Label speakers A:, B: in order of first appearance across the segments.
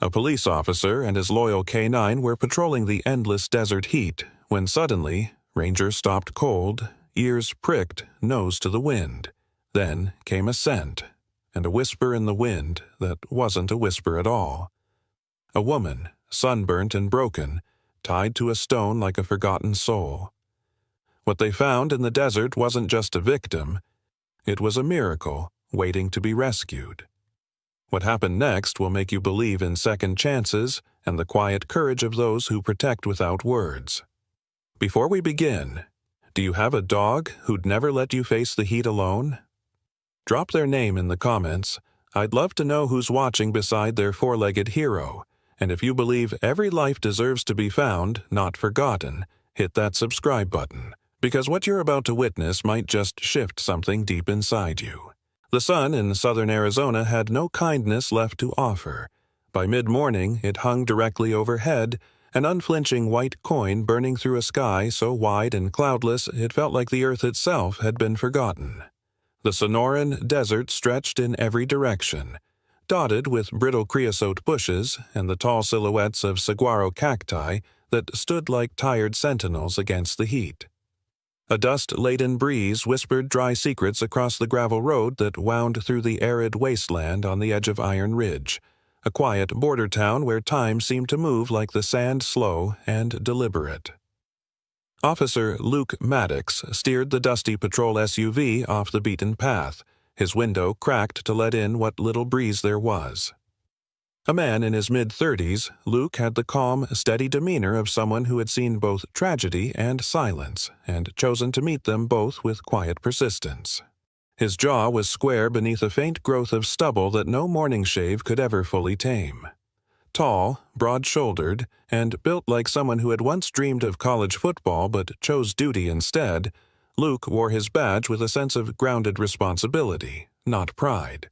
A: A police officer and his loyal K-9 were patrolling the endless desert heat when suddenly, Ranger stopped cold, ears pricked, nose to the wind. Then came a scent, and a whisper in the wind that wasn't a whisper at all. A woman, sunburnt and broken, tied to a stone like a forgotten soul. What they found in the desert wasn't just a victim. It was a miracle waiting to be rescued. What happened next will make you believe in second chances and the quiet courage of those who protect without words. Before we begin, do you have a dog who'd never let you face the heat alone? Drop their name in the comments. I'd love to know who's watching beside their four-legged hero. And if you believe every life deserves to be found, not forgotten, hit that subscribe button, because what you're about to witness might just shift something deep inside you. The sun in southern Arizona had no kindness left to offer. By mid-morning, it hung directly overhead, an unflinching white coin burning through a sky so wide and cloudless it felt like the earth itself had been forgotten. The Sonoran Desert stretched in every direction, dotted with brittle creosote bushes and the tall silhouettes of saguaro cacti that stood like tired sentinels against the heat. A dust-laden breeze whispered dry secrets across the gravel road that wound through the arid wasteland on the edge of Iron Ridge, a quiet border town where time seemed to move like the sand slow and deliberate. Officer Luke Maddox steered the dusty patrol SUV off the beaten path, his window cracked to let in what little breeze there was. A man in his mid-30s, Luke had the calm, steady demeanor of someone who had seen both tragedy and silence, and chosen to meet them both with quiet persistence. His jaw was square beneath a faint growth of stubble that no morning shave could ever fully tame. Tall, broad-shouldered, and built like someone who had once dreamed of college football but chose duty instead, Luke wore his badge with a sense of grounded responsibility, not pride.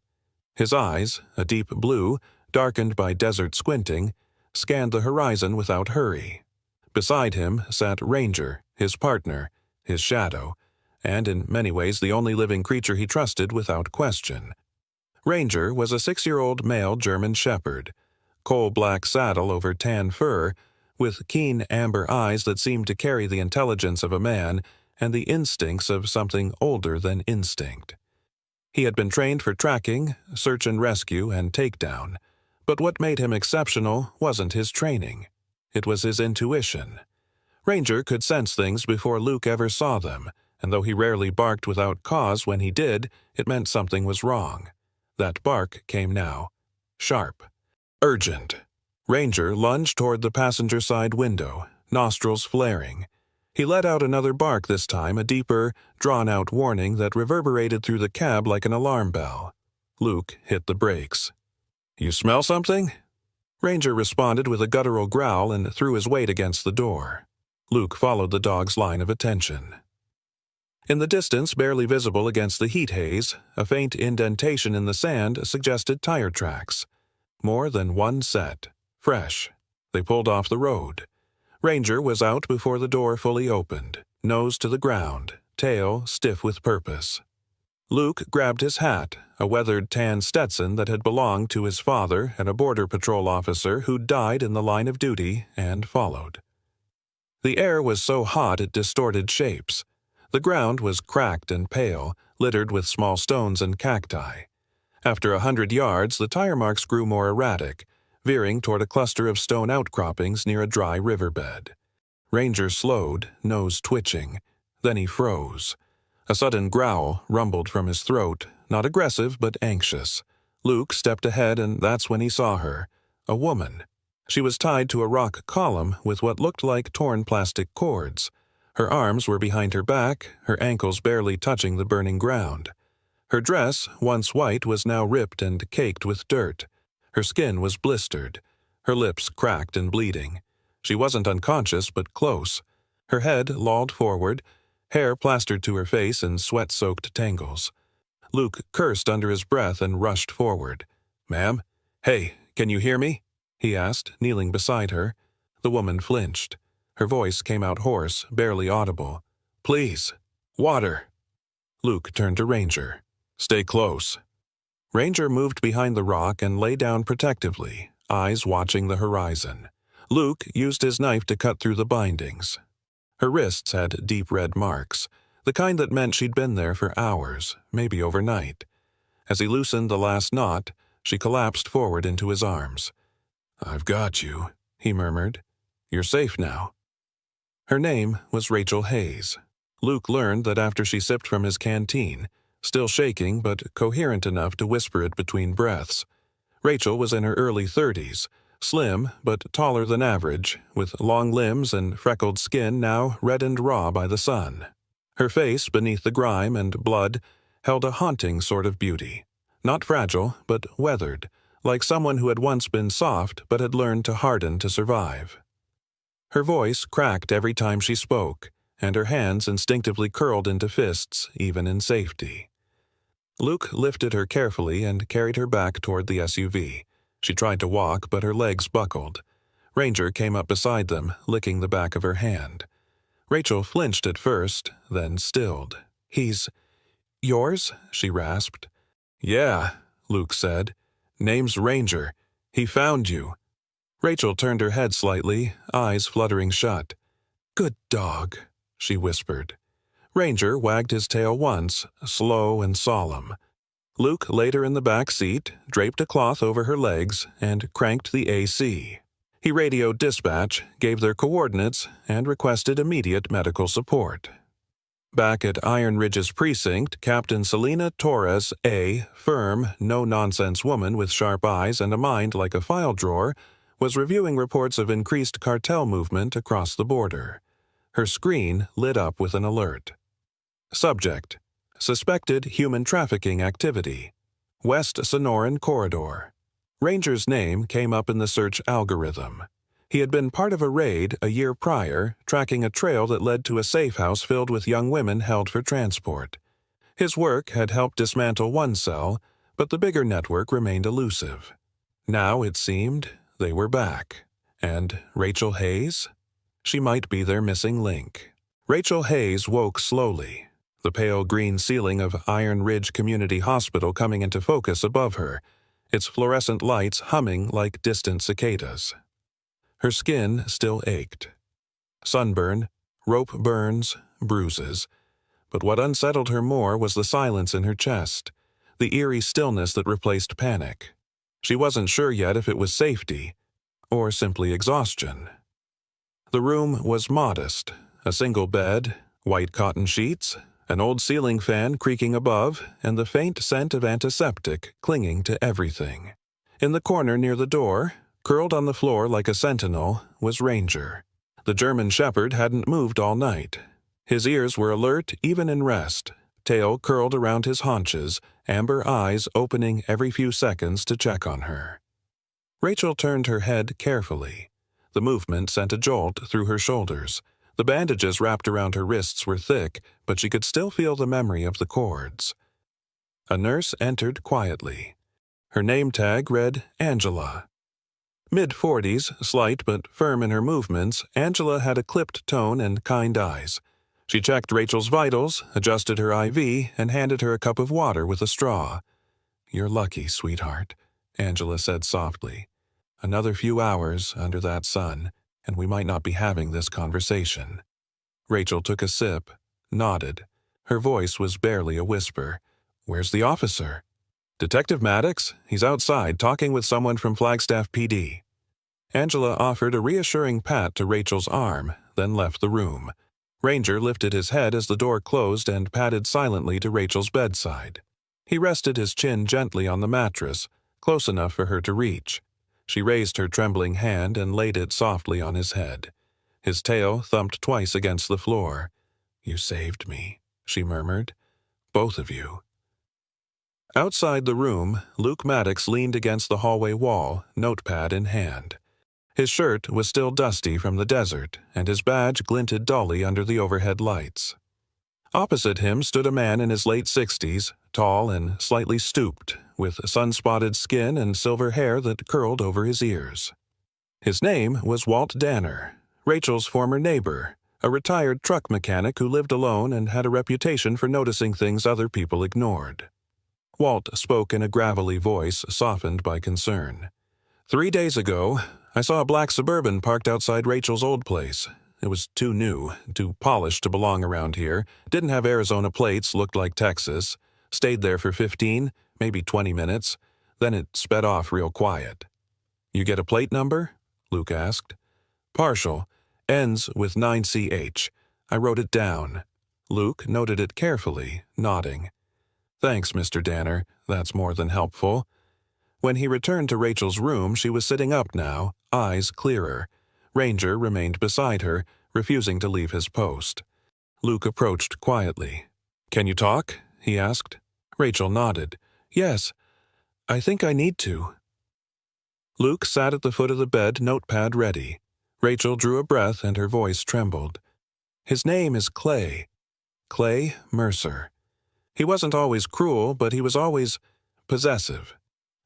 A: His eyes, a deep blue, darkened by desert squinting, scanned the horizon without hurry. Beside him sat Ranger, his partner, his shadow, and in many ways the only living creature he trusted without question. Ranger was a 6-year-old male German shepherd, coal-black saddle over tan fur, with keen amber eyes that seemed to carry the intelligence of a man and the instincts of something older than instinct. He had been trained for tracking, search and rescue, and takedown, but what made him exceptional wasn't his training. It was his intuition. Ranger could sense things before Luke ever saw them, and though he rarely barked without cause when he did, it meant something was wrong. That bark came now. Sharp. Urgent. Ranger lunged toward the passenger side window, nostrils flaring. He let out another bark this time, a deeper, drawn-out warning that reverberated through the cab like an alarm bell. Luke hit the brakes. "You smell something?" Ranger responded with a guttural growl and threw his weight against the door. Luke followed the dog's line of attention. In the distance, barely visible against the heat haze, a faint indentation in the sand suggested tire tracks. More than one set. Fresh. They pulled off the road. Ranger was out before the door fully opened, nose to the ground, tail stiff with purpose. Luke grabbed his hat, a weathered tan Stetson that had belonged to his father and a border patrol officer who'd died in the line of duty, and followed. The air was so hot it distorted shapes. The ground was cracked and pale, littered with small stones and cacti. After 100 yards, the tire marks grew more erratic, veering toward a cluster of stone outcroppings near a dry riverbed. Ranger slowed, nose twitching. Then he froze. A sudden growl rumbled from his throat, not aggressive but anxious. Luke stepped ahead, and that's when he saw her. A woman. She was tied to a rock column with what looked like torn plastic cords. Her arms were behind her back, her ankles barely touching the burning ground. Her dress, once white, was now ripped and caked with dirt. Her skin was blistered, her lips cracked and bleeding. She wasn't unconscious, but close. Her head lolled forward, hair plastered to her face in sweat-soaked tangles. Luke cursed under his breath and rushed forward. "Ma'am? Hey, can you hear me?" he asked, kneeling beside her. The woman flinched. Her voice came out hoarse, barely audible. "Please. Water." Luke turned to Ranger. "Stay close." Ranger moved behind the rock and lay down protectively, eyes watching the horizon. Luke used his knife to cut through the bindings. Her wrists had deep red marks, the kind that meant she'd been there for hours, maybe overnight. As he loosened the last knot, she collapsed forward into his arms. "I've got you," he murmured. "You're safe now." Her name was Rachel Hayes. Luke learned that after she sipped from his canteen, still shaking but coherent enough to whisper it between breaths. Rachel was in her early 30s, slim but taller than average, with long limbs and freckled skin now reddened raw by the sun. Her face, beneath the grime and blood, held a haunting sort of beauty. Not fragile, but weathered, like someone who had once been soft but had learned to harden to survive. Her voice cracked every time she spoke, and her hands instinctively curled into fists, even in safety. Luke lifted her carefully and carried her back toward the SUV. She tried to walk, but her legs buckled. Ranger came up beside them, licking the back of her hand. Rachel flinched at first, then stilled. "He's yours?" she rasped. "Yeah," Luke said. "Name's Ranger. He found you." Rachel turned her head slightly, eyes fluttering shut. "Good dog," she whispered. Ranger wagged his tail once, slow and solemn. Luke laid her in the back seat, draped a cloth over her legs, and cranked the AC. He radioed dispatch, gave their coordinates, and requested immediate medical support. Back at Iron Ridge's precinct, Captain Selena Torres, a firm, no-nonsense woman with sharp eyes and a mind like a file drawer, was reviewing reports of increased cartel movement across the border. Her screen lit up with an alert. Subject: Suspected human trafficking activity. West Sonoran Corridor. Ranger's name came up in the search algorithm. He had been part of a raid a year prior, tracking a trail that led to a safe house filled with young women held for transport. His work had helped dismantle one cell, but the bigger network remained elusive. Now, it seemed, they were back. And Rachel Hayes? She might be their missing link. Rachel Hayes woke slowly, the pale green ceiling of Iron Ridge Community Hospital coming into focus above her, its fluorescent lights humming like distant cicadas. Her skin still ached. Sunburn, rope burns, bruises. But what unsettled her more was the silence in her chest, the eerie stillness that replaced panic. She wasn't sure yet if it was safety, or simply exhaustion. The room was modest, a single bed, white cotton sheets, an old ceiling fan creaking above, and the faint scent of antiseptic clinging to everything. In the corner near the door, curled on the floor like a sentinel, was Ranger. The German shepherd hadn't moved all night. His ears were alert even in rest, tail curled around his haunches, amber eyes opening every few seconds to check on her. Rachel turned her head carefully. The movement sent a jolt through her shoulders. The bandages wrapped around her wrists were thick, but she could still feel the memory of the cords. A nurse entered quietly. Her name tag read Angela. Mid-40s, slight but firm in her movements, Angela had a clipped tone and kind eyes. She checked Rachel's vitals, adjusted her IV, and handed her a cup of water with a straw. "You're lucky, sweetheart," Angela said softly. "Another few hours under that sun, and we might not be having this conversation." Rachel took a sip, nodded. Her voice was barely a whisper. "Where's the officer?" "Detective Maddox. He's outside talking with someone from Flagstaff PD." Angela offered a reassuring pat to Rachel's arm, then left the room. Ranger lifted his head as the door closed and padded silently to Rachel's bedside. He rested his chin gently on the mattress, close enough for her to reach. She raised her trembling hand and laid it softly on his head. His tail thumped twice against the floor. "You saved me," she murmured. "Both of you." Outside the room, Luke Maddox leaned against the hallway wall, notepad in hand. His shirt was still dusty from the desert, and his badge glinted dully under the overhead lights. Opposite him stood a man in his late 60s, tall and slightly stooped, with sun-spotted skin and silver hair that curled over his ears. His name was Walt Danner, Rachel's former neighbor, a retired truck mechanic who lived alone and had a reputation for noticing things other people ignored. Walt spoke in a gravelly voice softened by concern. 3 days ago, I saw a black Suburban parked outside Rachel's old place. It was too new, too polished to belong around here, didn't have Arizona plates, looked like Texas. Stayed there for 15, maybe 20 minutes. Then it sped off real quiet. You get a plate number? Luke asked. Partial. Ends with 9CH. I wrote it down. Luke noted it carefully, nodding. Thanks, Mr. Danner. That's more than helpful. When he returned to Rachel's room, she was sitting up now, eyes clearer. Ranger remained beside her, refusing to leave his post. Luke approached quietly. Can you talk? He asked. Rachel nodded. Yes, I think I need to. Luke sat at the foot of the bed, notepad ready. Rachel drew a breath and her voice trembled. His name is Clay. Clay Mercer. He wasn't always cruel, but he was always possessive.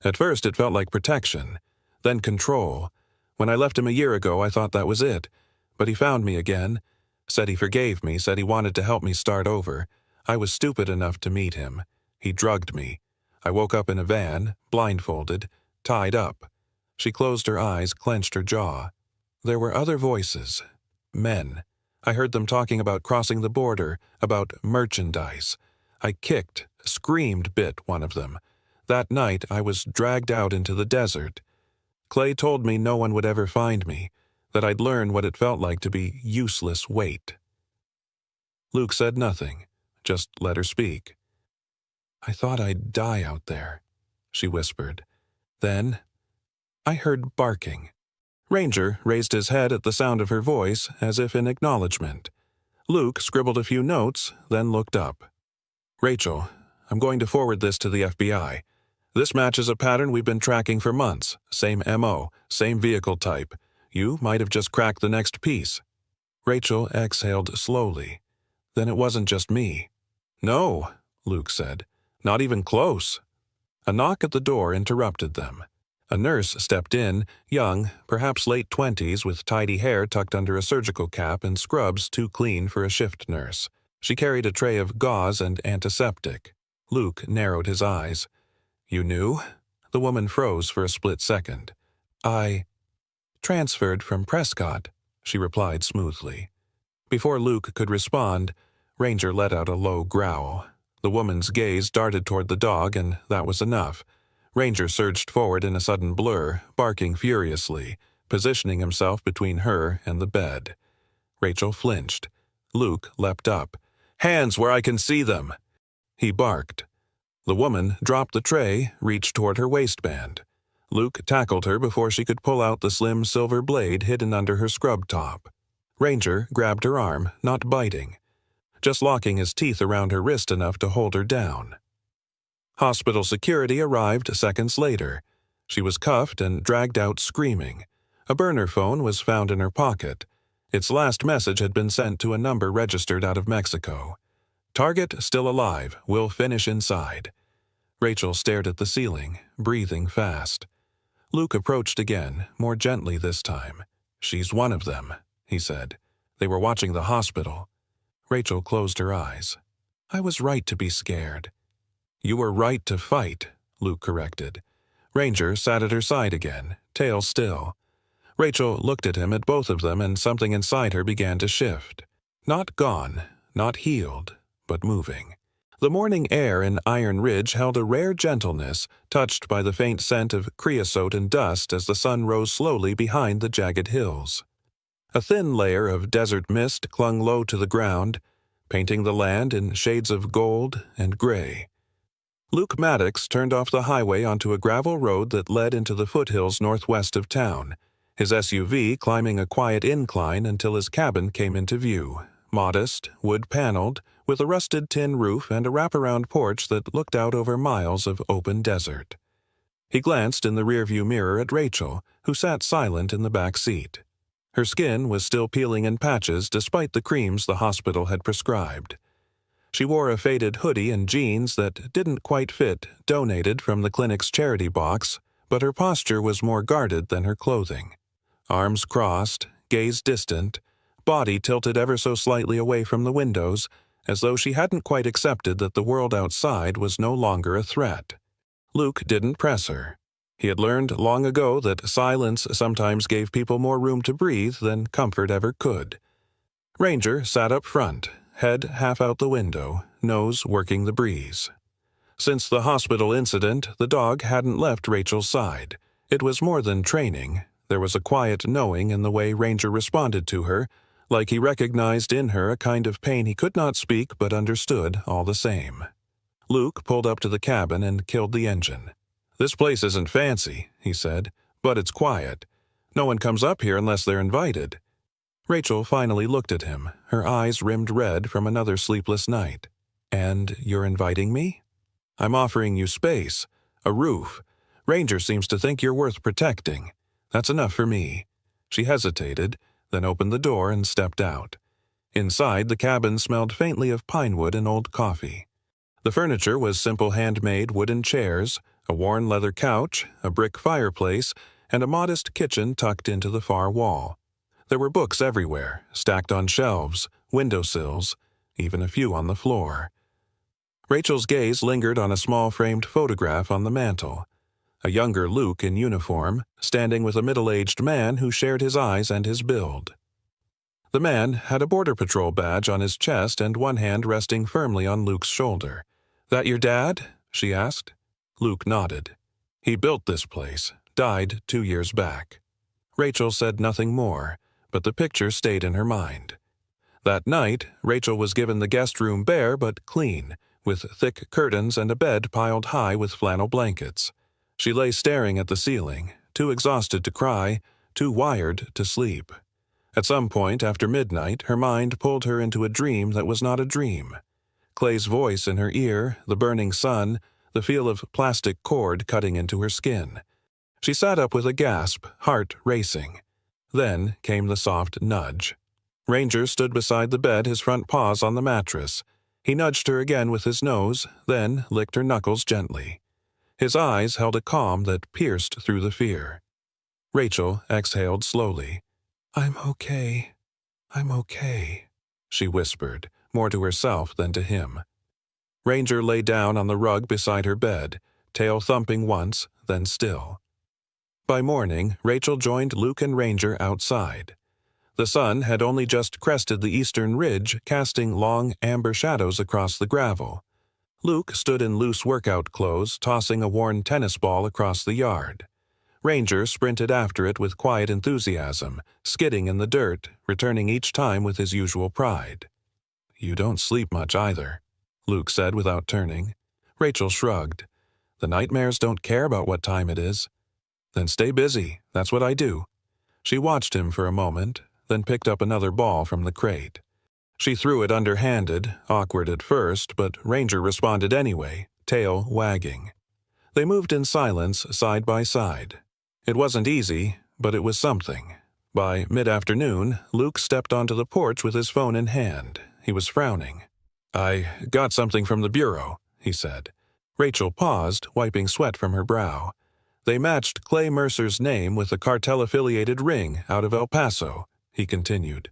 A: At first it felt like protection, then control. When I left him a year ago, I thought that was it. But he found me again, said he forgave me, said he wanted to help me start over. I was stupid enough to meet him. He drugged me. I woke up in a van, blindfolded, tied up. She closed her eyes, clenched her jaw. There were other voices. Men. I heard them talking about crossing the border, about merchandise. I kicked, screamed, bit one of them. That night I was dragged out into the desert. Clay told me no one would ever find me, that I'd learn what it felt like to be useless weight. Luke said nothing, just let her speak. I thought I'd die out there, she whispered. Then I heard barking. Ranger raised his head at the sound of her voice, as if in acknowledgement. Luke scribbled a few notes, then looked up. Rachel, I'm going to forward this to the FBI. This matches a pattern we've been tracking for months. Same MO, same vehicle type. You might have just cracked the next piece. Rachel exhaled slowly. Then it wasn't just me. No, Luke said. Not even close. A knock at the door interrupted them. A nurse stepped in, young, perhaps late 20s, with tidy hair tucked under a surgical cap and scrubs too clean for a shift nurse. She carried a tray of gauze and antiseptic. Luke narrowed his eyes. You knew? The woman froze for a split second. I transferred from Prescott, she replied smoothly. Before Luke could respond, Ranger let out a low growl. The woman's gaze darted toward the dog, and that was enough. Ranger surged forward in a sudden blur, barking furiously, positioning himself between her and the bed. Rachel flinched. Luke leapt up. Hands where I can see them! He barked. The woman dropped the tray, reached toward her waistband. Luke tackled her before she could pull out the slim silver blade hidden under her scrub top. Ranger grabbed her arm, not biting, just locking his teeth around her wrist enough to hold her down. Hospital security arrived seconds later. She was cuffed and dragged out screaming. A burner phone was found in her pocket. Its last message had been sent to a number registered out of Mexico. Target still alive, will finish inside. Rachel stared at the ceiling, breathing fast. Luke approached again, more gently this time. She's one of them, he said. They were watching the hospital. Rachel closed her eyes. I was right to be scared. You were right to fight, Luke corrected. Ranger sat at her side again, tail still. Rachel looked at him, at both of them, and something inside her began to shift. Not gone, not healed, but moving. The morning air in Iron Ridge held a rare gentleness, touched by the faint scent of creosote and dust as the sun rose slowly behind the jagged hills. A thin layer of desert mist clung low to the ground, painting the land in shades of gold and gray. Luke Maddox turned off the highway onto a gravel road that led into the foothills northwest of town, his SUV climbing a quiet incline until his cabin came into view, modest, wood-paneled, with a rusted tin roof and a wraparound porch that looked out over miles of open desert. He glanced in the rearview mirror at Rachel, who sat silent in the back seat. Her skin was still peeling in patches despite the creams the hospital had prescribed. She wore a faded hoodie and jeans that didn't quite fit, donated from the clinic's charity box, but her posture was more guarded than her clothing. Arms crossed, gaze distant, body tilted ever so slightly away from the windows, as though she hadn't quite accepted that the world outside was no longer a threat. Luke didn't press her. He had learned long ago that silence sometimes gave people more room to breathe than comfort ever could. Ranger sat up front, head half out the window, nose working the breeze. Since the hospital incident, the dog hadn't left Rachel's side. It was more than training. There was a quiet knowing in the way Ranger responded to her, like he recognized in her a kind of pain he could not speak but understood all the same. Luke pulled up to the cabin and killed the engine. "This place isn't fancy," he said, "but it's quiet. No one comes up here unless they're invited." Rachel finally looked at him, her eyes rimmed red from another sleepless night. "And you're inviting me?" "I'm offering you space, a roof. Ranger seems to think you're worth protecting. That's enough for me." She hesitated, then opened the door and stepped out. Inside, the cabin smelled faintly of pine wood and old coffee. The furniture was simple handmade wooden chairs, a worn leather couch, a brick fireplace, and a modest kitchen tucked into the far wall. There were books everywhere, stacked on shelves, windowsills, even a few on the floor. Rachel's gaze lingered on a small framed photograph on the mantel. A younger Luke in uniform, standing with a middle-aged man who shared his eyes and his build. The man had a Border Patrol badge on his chest and one hand resting firmly on Luke's shoulder. "That your dad?" she asked. Luke nodded. "He built this place, died 2 years back." Rachel said nothing more, but the picture stayed in her mind. That night, Rachel was given the guest room bare but clean, with thick curtains and a bed piled high with flannel blankets. She lay staring at the ceiling, too exhausted to cry, too wired to sleep. At some point after midnight, her mind pulled her into a dream that was not a dream. Clay's voice in her ear, the burning sun, the feel of plastic cord cutting into her skin. She sat up with a gasp, heart racing. Then came the soft nudge. Ranger stood beside the bed, his front paws on the mattress. He nudged her again with his nose, then licked her knuckles gently. His eyes held a calm that pierced through the fear. Rachel exhaled slowly. I'm okay, she whispered, more to herself than to him. Ranger lay down on the rug beside her bed, tail thumping once, then still. By morning, Rachel joined Luke and Ranger outside. The sun had only just crested the eastern ridge, casting long amber shadows across the gravel. Luke stood in loose workout clothes, tossing a worn tennis ball across the yard. Ranger sprinted after it with quiet enthusiasm, skidding in the dirt, returning each time with his usual pride. "You don't sleep much either," Luke said without turning. Rachel shrugged. "The nightmares don't care about what time it is." "Then stay busy. That's what I do." She watched him for a moment, then picked up another ball from the crate. She threw it underhanded, awkward at first, but Ranger responded anyway, tail wagging. They moved in silence, side by side. It wasn't easy, but it was something. By mid-afternoon, Luke stepped onto the porch with his phone in hand. He was frowning. "I got something from the bureau," he said. Rachel paused, wiping sweat from her brow. "They matched Clay Mercer's name with a cartel-affiliated ring out of El Paso," he continued.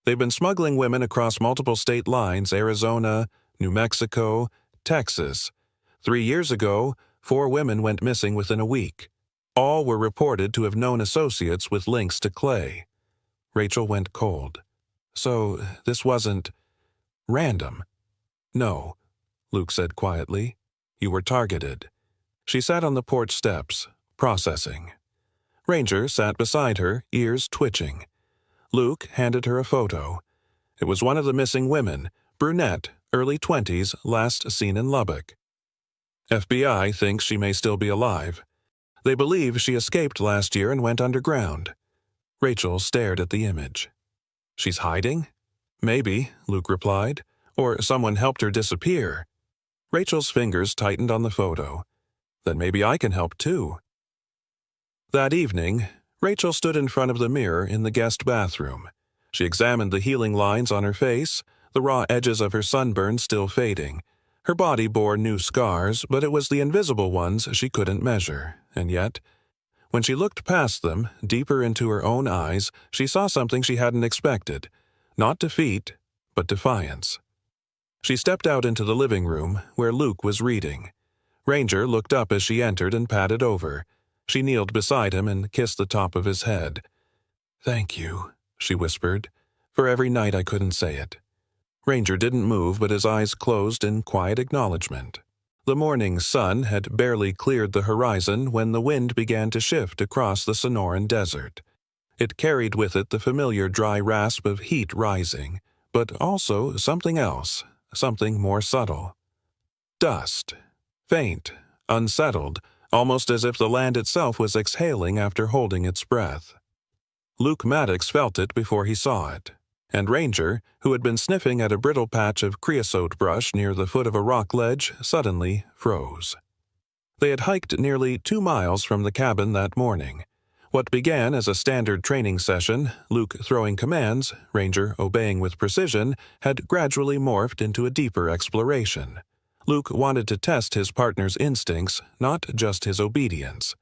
A: "They've been smuggling women across multiple state lines: Arizona, New Mexico, Texas. 3 years ago, 4 women went missing within a week. All were reported to have known associates with links to Clay." Rachel went cold. "So this wasn't random?" "No," Luke said quietly. "You were targeted." She sat on the porch steps, processing. Ranger sat beside her, ears twitching. Luke handed her a photo. It was one of the missing women, brunette, early 20s, last seen in Lubbock. "FBI thinks she may still be alive. They believe she escaped last year and went underground." Rachel stared at the image. "She's hiding?" "Maybe," Luke replied. "Or someone helped her disappear." Rachel's fingers tightened on the photo. "Then maybe I can help too." That evening, Rachel stood in front of the mirror in the guest bathroom. She examined the healing lines on her face, the raw edges of her sunburn still fading. Her body bore new scars, but it was the invisible ones she couldn't measure, and yet, when she looked past them, deeper into her own eyes, she saw something she hadn't expected. Not defeat, but defiance. She stepped out into the living room, where Luke was reading. Ranger looked up as she entered and patted over. She kneeled beside him and kissed the top of his head. "Thank you," she whispered, "for every night I couldn't say it." Ranger didn't move, but his eyes closed in quiet acknowledgement. The morning sun had barely cleared the horizon when the wind began to shift across the Sonoran Desert. It carried with it the familiar dry rasp of heat rising, but also something else, something more subtle. Dust. Faint, unsettled, almost as if the land itself was exhaling after holding its breath. Luke Maddox felt it before he saw it, and Ranger, who had been sniffing at a brittle patch of creosote brush near the foot of a rock ledge, suddenly froze. They had hiked nearly 2 miles from the cabin that morning. What began as a standard training session, Luke throwing commands, Ranger obeying with precision, had gradually morphed into a deeper exploration. Luke wanted to test his partner's instincts, not just his obedience.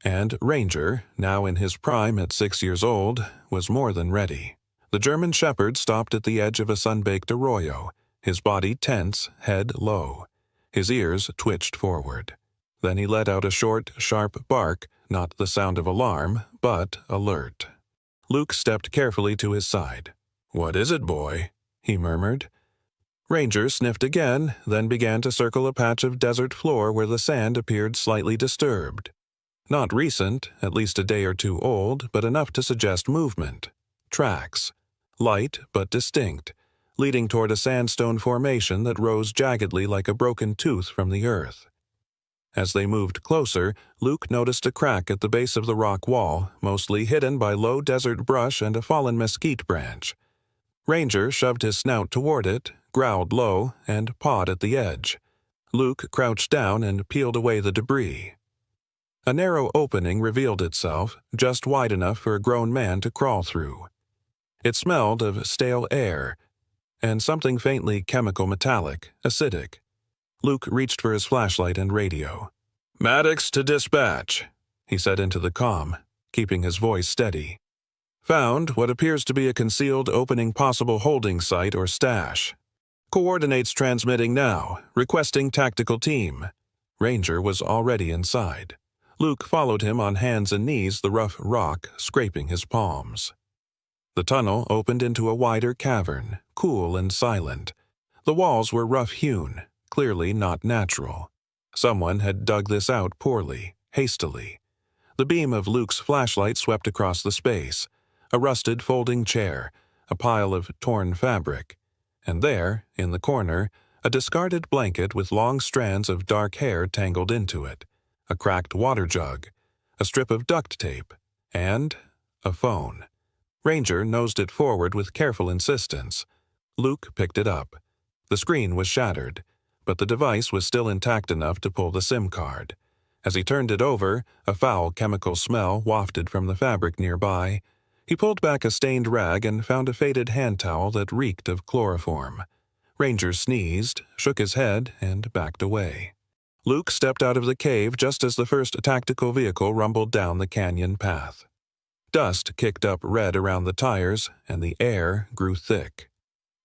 A: And Ranger, now in his prime at 6 years old, was more than ready. The German shepherd stopped at the edge of a sun-baked arroyo, his body tense, head low. His ears twitched forward. Then he let out a short, sharp bark, not the sound of alarm, but alert. Luke stepped carefully to his side. "What is it, boy?" he murmured. Ranger sniffed again, then began to circle a patch of desert floor where the sand appeared slightly disturbed. Not recent, at least a day or two old, but enough to suggest movement. Tracks. Light but distinct, leading toward a sandstone formation that rose jaggedly like a broken tooth from the earth. As they moved closer, Luke noticed a crack at the base of the rock wall, mostly hidden by low desert brush and a fallen mesquite branch. Ranger shoved his snout toward it, growled low, and pawed at the edge. Luke crouched down and peeled away the debris. A narrow opening revealed itself, just wide enough for a grown man to crawl through. It smelled of stale air, and something faintly chemical metallic, acidic. Luke reached for his flashlight and radio. "Maddox to dispatch," he said into the comm, keeping his voice steady. "Found what appears to be a concealed opening, possible holding site or stash. Coordinates transmitting now, requesting tactical team." Ranger was already inside. Luke followed him on hands and knees, the rough rock scraping his palms. The tunnel opened into a wider cavern, cool and silent. The walls were rough-hewn, clearly not natural. Someone had dug this out poorly, hastily. The beam of Luke's flashlight swept across the space. A rusted folding chair, a pile of torn fabric, and there, in the corner, a discarded blanket with long strands of dark hair tangled into it, a cracked water jug, a strip of duct tape, and a phone. Ranger nosed it forward with careful insistence. Luke picked it up. The screen was shattered, but the device was still intact enough to pull the SIM card. As he turned it over, a foul chemical smell wafted from the fabric nearby. He pulled back a stained rag and found a faded hand towel that reeked of chloroform. Ranger sneezed, shook his head, and backed away. Luke stepped out of the cave just as the first tactical vehicle rumbled down the canyon path. Dust kicked up red around the tires, and the air grew thick.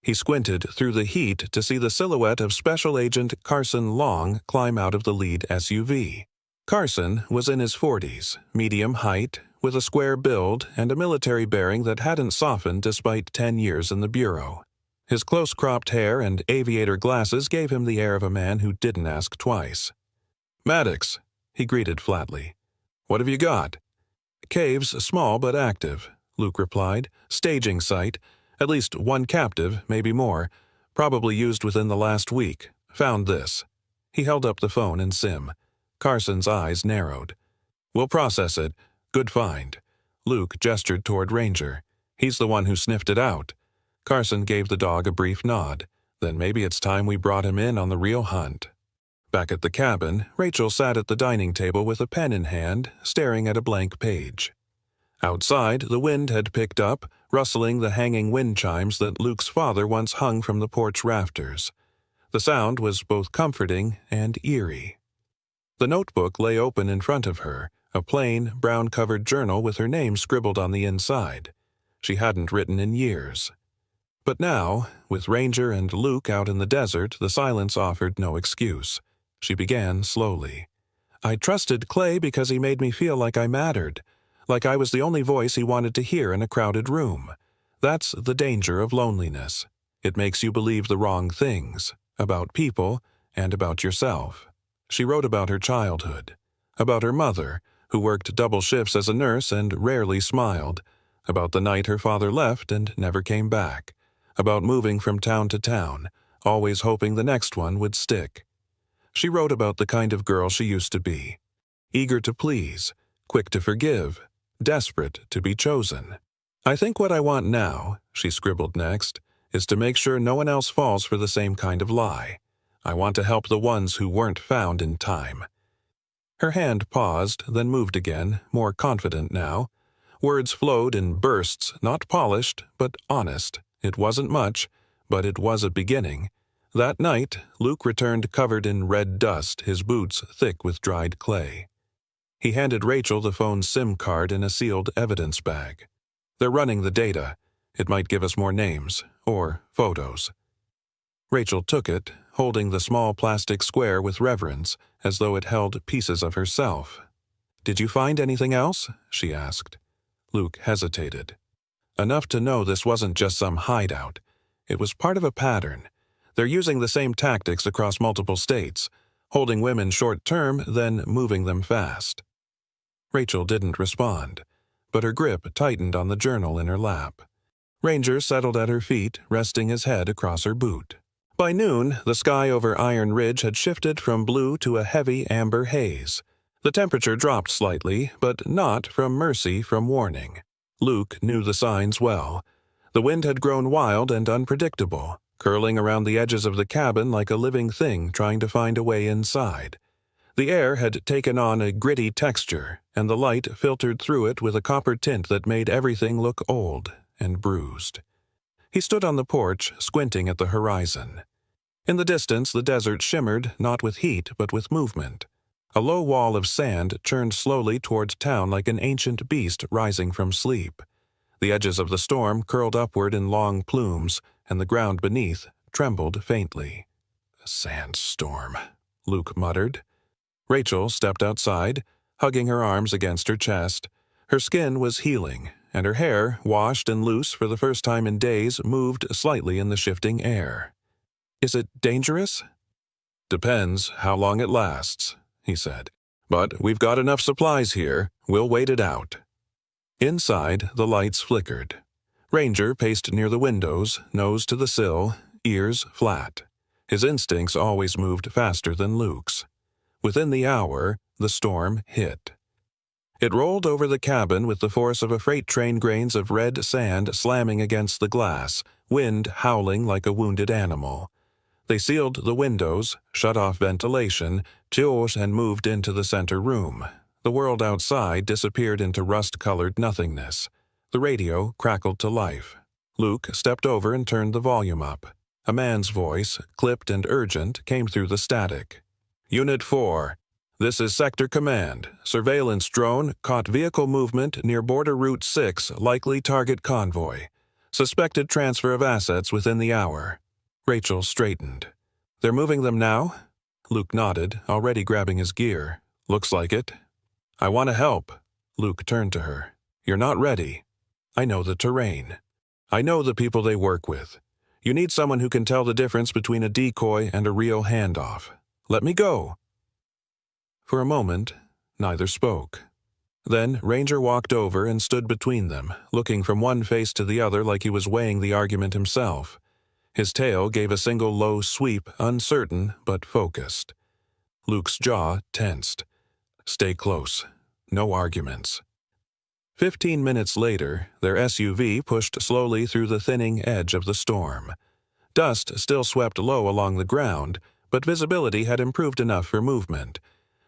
A: He squinted through the heat to see the silhouette of Special Agent Carson Long climb out of the lead SUV. Carson was in his 40s, medium height, with a square build and a military bearing that hadn't softened despite 10 years in the Bureau. His close-cropped hair and aviator glasses gave him the air of a man who didn't ask twice. "Maddox," he greeted flatly. "What have you got?" "Caves small but active," Luke replied. "Staging site. At least one captive, maybe more. Probably used within the last week. Found this." He held up the phone and SIM. Carson's eyes narrowed. "We'll process it. Good find." Luke gestured toward Ranger. "He's the one who sniffed it out." Carson gave the dog a brief nod. "Then maybe it's time we brought him in on the real hunt." Back at the cabin, Rachel sat at the dining table with a pen in hand, staring at a blank page. Outside, the wind had picked up, rustling the hanging wind chimes that Luke's father once hung from the porch rafters. The sound was both comforting and eerie. The notebook lay open in front of her, a plain, brown-covered journal with her name scribbled on the inside. She hadn't written in years. But now, with Ranger and Luke out in the desert, the silence offered no excuse. She began slowly. I trusted Clay because he made me feel like I mattered, like I was the only voice he wanted to hear in a crowded room. That's the danger of loneliness. It makes you believe the wrong things, about people and about yourself. She wrote about her childhood, about her mother, who worked double shifts as a nurse and rarely smiled, about the night her father left and never came back, about moving from town to town, always hoping the next one would stick. She wrote about the kind of girl she used to be, eager to please, quick to forgive, desperate to be chosen. I think what I want now, she scribbled next, is to make sure no one else falls for the same kind of lie. I want to help the ones who weren't found in time. Her hand paused, then moved again, more confident now. Words flowed in bursts, not polished, but honest. It wasn't much, but it was a beginning. That night, Luke returned covered in red dust, his boots thick with dried clay. He handed Rachel the phone's SIM card in a sealed evidence bag. They're running the data. It might give us more names, or photos. Rachel took it, holding the small plastic square with reverence, as though it held pieces of herself. "Did you find anything else?" she asked. Luke hesitated. Enough to know this wasn't just some hideout. It was part of a pattern. They're using the same tactics across multiple states, holding women short-term, then moving them fast. Rachel didn't respond, but her grip tightened on the journal in her lap. Ranger settled at her feet, resting his head across her boot. By noon, the sky over Iron Ridge had shifted from blue to a heavy amber haze. The temperature dropped slightly, but not from mercy from warning. Luke knew the signs well. The wind had grown wild and unpredictable, curling around the edges of the cabin like a living thing trying to find a way inside. The air had taken on a gritty texture, and the light filtered through it with a copper tint that made everything look old and bruised. He stood on the porch, squinting at the horizon. In the distance, the desert shimmered, not with heat, but with movement. A low wall of sand churned slowly toward town like an ancient beast rising from sleep. The edges of the storm curled upward in long plumes, and the ground beneath trembled faintly. "A sandstorm," Luke muttered. Rachel stepped outside, hugging her arms against her chest. Her skin was healing, and her hair, washed and loose for the first time in days, moved slightly in the shifting air. "Is it dangerous?" "Depends how long it lasts," he said. "But we've got enough supplies here. We'll wait it out." Inside, the lights flickered. Ranger paced near the windows, nose to the sill, ears flat. His instincts always moved faster than Luke's. Within the hour, the storm hit. It rolled over the cabin with the force of a freight train, grains of red sand slamming against the glass, wind howling like a wounded animal. They sealed the windows, shut off ventilation, chose, and moved into the center room. The world outside disappeared into rust-colored nothingness. The radio crackled to life. Luke stepped over and turned the volume up. A man's voice, clipped and urgent, came through the static. "Unit 4. This is Sector Command. Surveillance drone caught vehicle movement near Border Route 6, likely target convoy. Suspected transfer of assets within the hour." Rachel straightened. "They're moving them now?" Luke nodded, already grabbing his gear. "Looks like it." "I want to help." Luke turned to her. "You're not ready. I know the terrain. I know the people they work with. You need someone who can tell the difference between a decoy and a real handoff. Let me go." For a moment, neither spoke. Then Ranger walked over and stood between them, looking from one face to the other like he was weighing the argument himself. His tail gave a single low sweep, uncertain but focused. Luke's jaw tensed. "Stay close. No arguments." 15 minutes later, their SUV pushed slowly through the thinning edge of the storm. Dust still swept low along the ground, but visibility had improved enough for movement.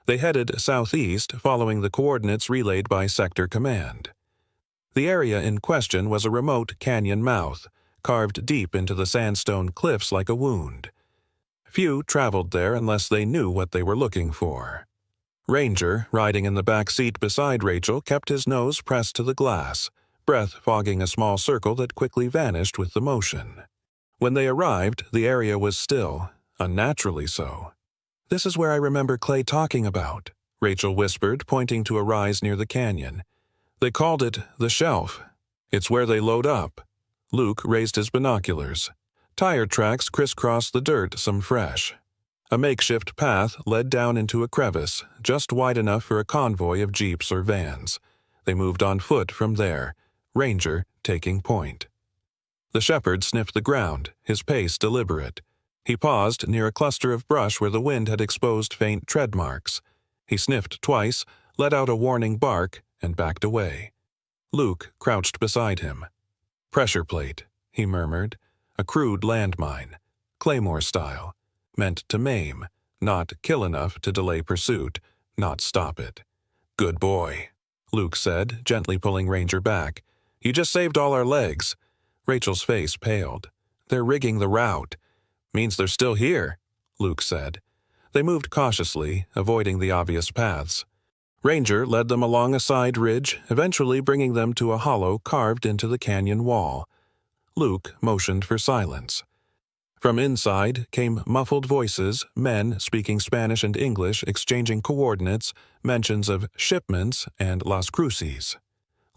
A: They headed southeast, following the coordinates relayed by Sector Command. The area in question was a remote canyon mouth, carved deep into the sandstone cliffs like a wound. Few traveled there unless they knew what they were looking for. Ranger, riding in the back seat beside Rachel, kept his nose pressed to the glass, breath fogging a small circle that quickly vanished with the motion. When they arrived, the area was still, unnaturally so. "This is where I remember Clay talking about," Rachel whispered, pointing to a rise near the canyon. "They called it the Shelf. It's where they load up." Luke raised his binoculars. Tire tracks crisscrossed the dirt, some fresh. A makeshift path led down into a crevice, just wide enough for a convoy of jeeps or vans. They moved on foot from there, Ranger taking point. The shepherd sniffed the ground, his pace deliberate. He paused near a cluster of brush where the wind had exposed faint tread marks. He sniffed twice, let out a warning bark, and backed away. Luke crouched beside him. "Pressure plate," he murmured. "A crude landmine. Claymore style. Meant to maim, not kill enough to delay pursuit, not stop it." "Good boy," Luke said, gently pulling Ranger back. "You just saved all our legs." Rachel's face paled. "They're rigging the route." "Means they're still here," Luke said. They moved cautiously, avoiding the obvious paths. Ranger led them along a side ridge, eventually bringing them to a hollow carved into the canyon wall. Luke motioned for silence. From inside came muffled voices, men speaking Spanish and English, exchanging coordinates, mentions of shipments and Las Cruces.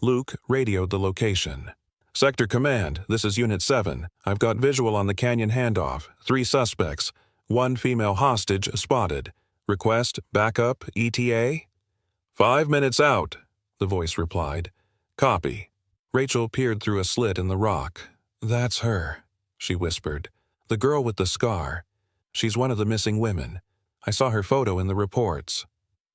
A: Luke radioed the location. "Sector Command, this is Unit 7. I've got visual on the canyon handoff. 3 suspects. 1 female hostage spotted. Request backup ETA?" "5 minutes out," the voice replied. "Copy." Rachel peered through a slit in the rock. "That's her," she whispered. "The girl with the scar. She's one of the missing women. I saw her photo in the reports."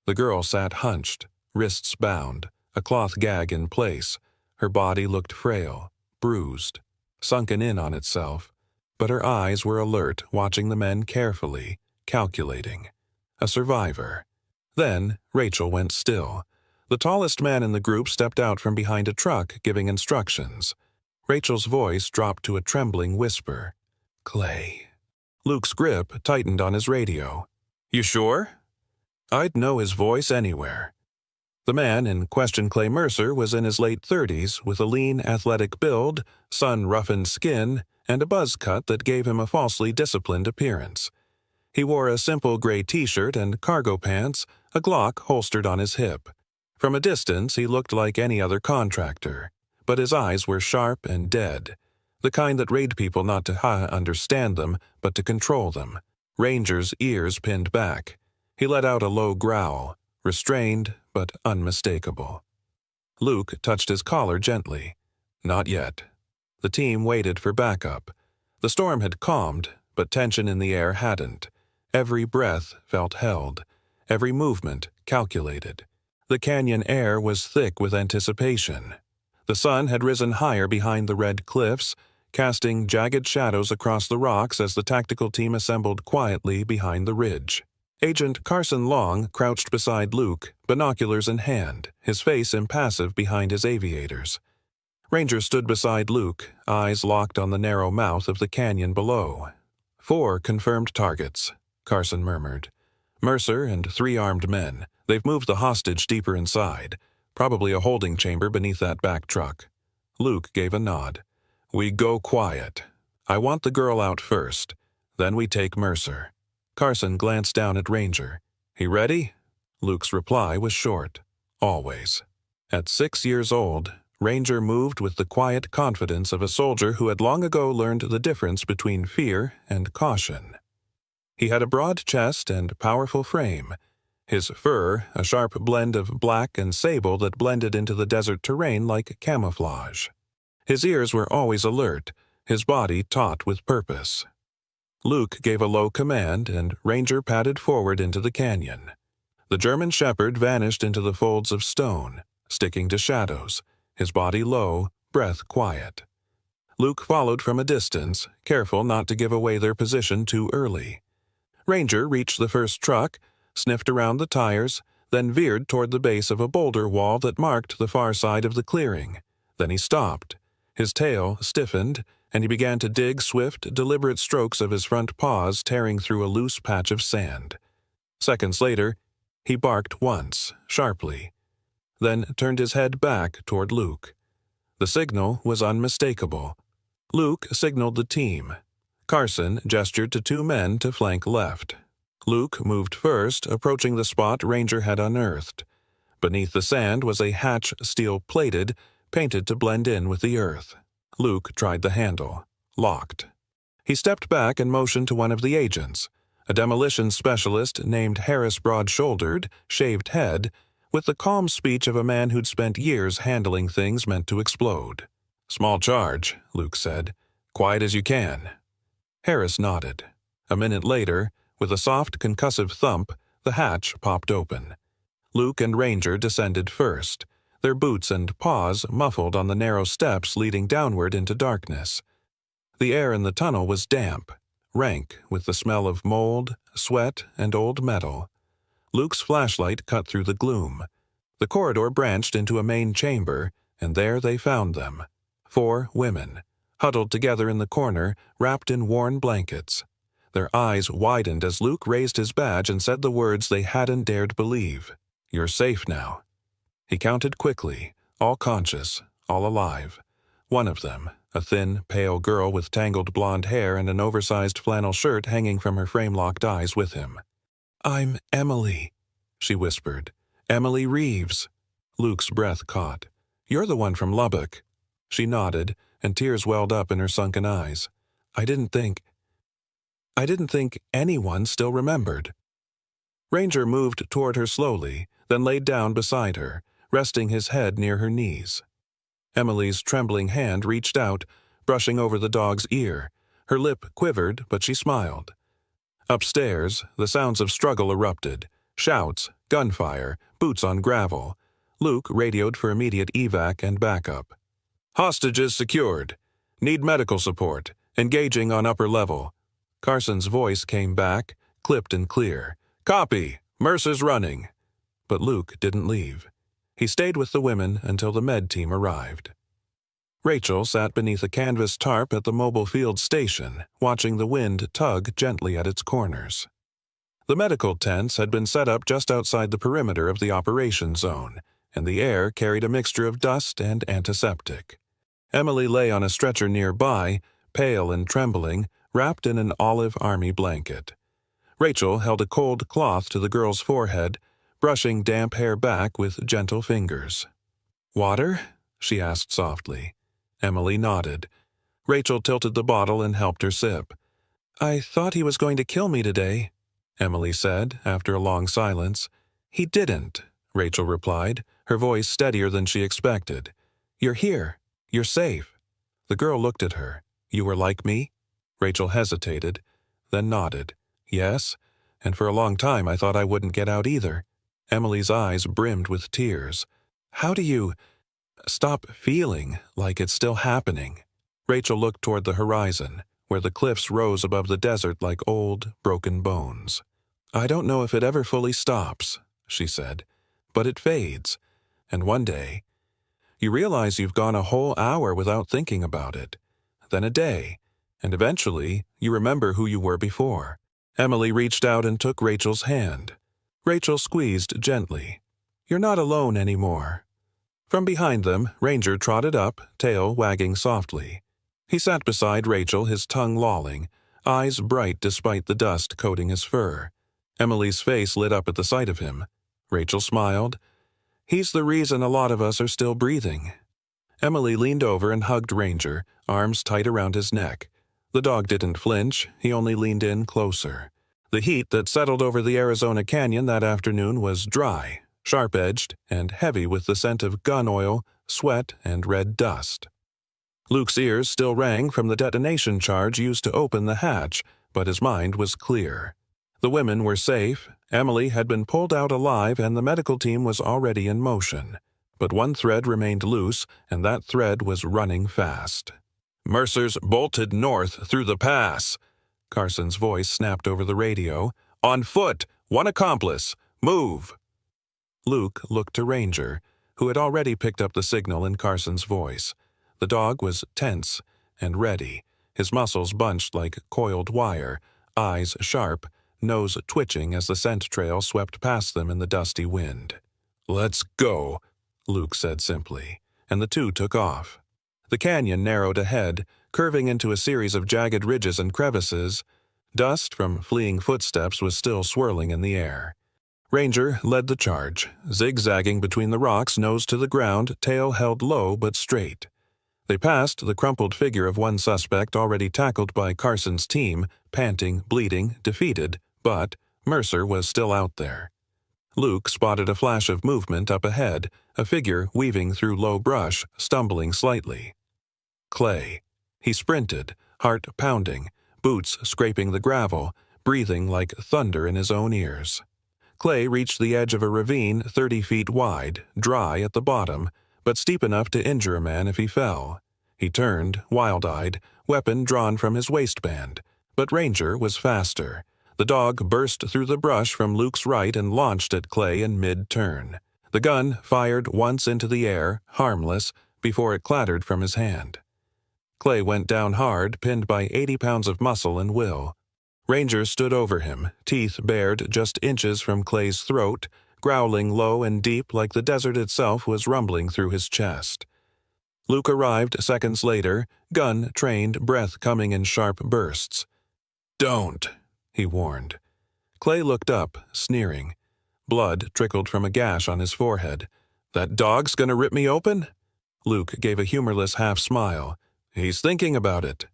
A: The girl sat hunched, wrists bound, a cloth gag in place. Her body looked frail, bruised, sunken in on itself, but her eyes were alert, watching the men carefully, calculating. A survivor. Then Rachel went still. The tallest man in the group stepped out from behind a truck, giving instructions. Rachel's voice dropped to a trembling whisper. "Clay." Luke's grip tightened on his radio. "You sure?" I'd know his voice anywhere. The man in question, Clay Mercer, was in his late 30s, with a lean, athletic build, sun-roughened skin, and a buzz cut that gave him a falsely disciplined appearance. He wore a simple gray t-shirt and cargo pants, a Glock holstered on his hip. From a distance, he looked like any other contractor, but his eyes were sharp and dead, the kind that raid people not to understand them, but to control them. Ranger's ears pinned back. He let out a low growl, restrained but unmistakable. Luke touched his collar gently. Not yet. The team waited for backup. The storm had calmed, but tension in the air hadn't. Every breath felt held, every movement calculated. The canyon air was thick with anticipation. The sun had risen higher behind the red cliffs, casting jagged shadows across the rocks as the tactical team assembled quietly behind the ridge. Agent Carson Long crouched beside Luke, binoculars in hand, his face impassive behind his aviators. Ranger stood beside Luke, eyes locked on the narrow mouth of the canyon below. 4 confirmed targets, Carson murmured. Mercer and 3 armed men. They've moved the hostage deeper inside, probably a holding chamber beneath that back truck. Luke gave a nod. We go quiet. I want the girl out first. Then we take Mercer. Carson glanced down at Ranger. He ready? Luke's reply was short. Always. At 6 years old, Ranger moved with the quiet confidence of a soldier who had long ago learned the difference between fear and caution. He had a broad chest and powerful frame. His fur, a sharp blend of black and sable that blended into the desert terrain like camouflage. His ears were always alert, his body taut with purpose. Luke gave a low command, and Ranger padded forward into the canyon. The German shepherd vanished into the folds of stone, sticking to shadows, his body low, breath quiet. Luke followed from a distance, careful not to give away their position too early. Ranger reached the first truck, sniffed around the tires, then veered toward the base of a boulder wall that marked the far side of the clearing. Then he stopped. His tail stiffened, and he began to dig swift, deliberate strokes of his front paws tearing through a loose patch of sand. Seconds later, he barked once, sharply, then turned his head back toward Luke. The signal was unmistakable. Luke signaled the team. Carson gestured to 2 men to flank left. Luke moved first, approaching the spot Ranger had unearthed. Beneath the sand was a hatch steel-plated, painted to blend in with the earth. Luke tried the handle. Locked. He stepped back and motioned to one of the agents, a demolition specialist named Harris Broad-Shouldered, shaved head, with the calm speech of a man who'd spent years handling things meant to explode. "Small charge," Luke said. "Quiet as you can." Harris nodded. A minute later, with a soft, concussive thump, the hatch popped open. Luke and Ranger descended first, their boots and paws muffled on the narrow steps leading downward into darkness. The air in the tunnel was damp, rank with the smell of mold, sweat, and old metal. Luke's flashlight cut through the gloom. The corridor branched into a main chamber, and there they found them. 4 women, huddled together in the corner, wrapped in worn blankets. Their eyes widened as Luke raised his badge and said the words they hadn't dared believe. "You're safe now." He counted quickly, all conscious, all alive. One of them, a thin, pale girl with tangled blonde hair and an oversized flannel shirt hanging from her frame-locked eyes, with him. "I'm Emily," she whispered. "Emily Reeves." Luke's breath caught. "You're the one from Lubbock." She nodded, and tears welled up in her sunken eyes. I didn't think anyone still remembered." Ranger moved toward her slowly, then laid down beside her, resting his head near her knees. Emily's trembling hand reached out, brushing over the dog's ear. Her lip quivered, but she smiled. Upstairs, the sounds of struggle erupted. Shouts, gunfire, boots on gravel. Luke radioed for immediate evac and backup. "Hostages secured. Need medical support. Engaging on upper level." Carson's voice came back, clipped and clear. "Copy. Mercer's running." But Luke didn't leave. He stayed with the women until the med team arrived. Rachel sat beneath a canvas tarp at the mobile field station, watching the wind tug gently at its corners. The medical tents had been set up just outside the perimeter of the operation zone, and the air carried a mixture of dust and antiseptic. Emily lay on a stretcher nearby, pale and trembling, wrapped in an olive army blanket. Rachel held a cold cloth to the girl's forehead, brushing damp hair back with gentle fingers. "Water?" she asked softly. Emily nodded. Rachel tilted the bottle and helped her sip. "I thought he was going to kill me today," Emily said, after a long silence. "He didn't," Rachel replied, her voice steadier than she expected. "You're here. You're safe." The girl looked at her. "You were like me?" Rachel hesitated, then nodded. "Yes, and for a long time I thought I wouldn't get out either." Emily's eyes brimmed with tears. "How do you stop feeling like it's still happening?" Rachel looked toward the horizon, where the cliffs rose above the desert like old, broken bones. "I don't know if it ever fully stops," she said, "but it fades. And one day, you realize you've gone a whole hour without thinking about it. Then a day, and eventually you remember who you were before." Emily reached out and took Rachel's hand. Rachel squeezed gently. "You're not alone anymore." From behind them, Ranger trotted up, tail wagging softly. He sat beside Rachel, his tongue lolling, eyes bright despite the dust coating his fur. Emily's face lit up at the sight of him. Rachel smiled. "He's the reason a lot of us are still breathing." Emily leaned over and hugged Ranger, arms tight around his neck. The dog didn't flinch, he only leaned in closer. The heat that settled over the Arizona Canyon that afternoon was dry, sharp-edged, and heavy with the scent of gun oil, sweat, and red dust. Luke's ears still rang from the detonation charge used to open the hatch, but his mind was clear. The women were safe, Emily had been pulled out alive, and the medical team was already in motion. But one thread remained loose, and that thread was running fast. "Mercer's bolted north through the pass." Carson's voice snapped over the radio. "On foot! One accomplice! Move!" Luke looked to Ranger, who had already picked up the signal in Carson's voice. The dog was tense and ready, his muscles bunched like coiled wire, eyes sharp, nose twitching as the scent trail swept past them in the dusty wind. "Let's go," Luke said simply, and the two took off. The canyon narrowed ahead, curving into a series of jagged ridges and crevices. Dust from fleeing footsteps was still swirling in the air. Ranger led the charge, zigzagging between the rocks, nose to the ground, tail held low but straight. They passed the crumpled figure of one suspect already tackled by Carson's team, panting, bleeding, defeated, but Mercer was still out there. Luke spotted a flash of movement up ahead, a figure weaving through low brush, stumbling slightly. Clay. He sprinted, heart pounding, boots scraping the gravel, breathing like thunder in his own ears. Clay reached the edge of a ravine 30 feet wide, dry at the bottom, but steep enough to injure a man if he fell. He turned, wild-eyed, weapon drawn from his waistband. But Ranger was faster. The dog burst through the brush from Luke's right and launched at Clay in mid-turn. The gun fired once into the air, harmless, before it clattered from his hand. Clay went down hard, pinned by 80 pounds of muscle and will. Ranger stood over him, teeth bared just inches from Clay's throat, growling low and deep like the desert itself was rumbling through his chest. Luke arrived seconds later, gun trained, breath coming in sharp bursts. "Don't," he warned. Clay looked up, sneering. Blood trickled from a gash on his forehead. "That dog's gonna rip me open?" Luke gave a humorless half-smile. "He's thinking about it."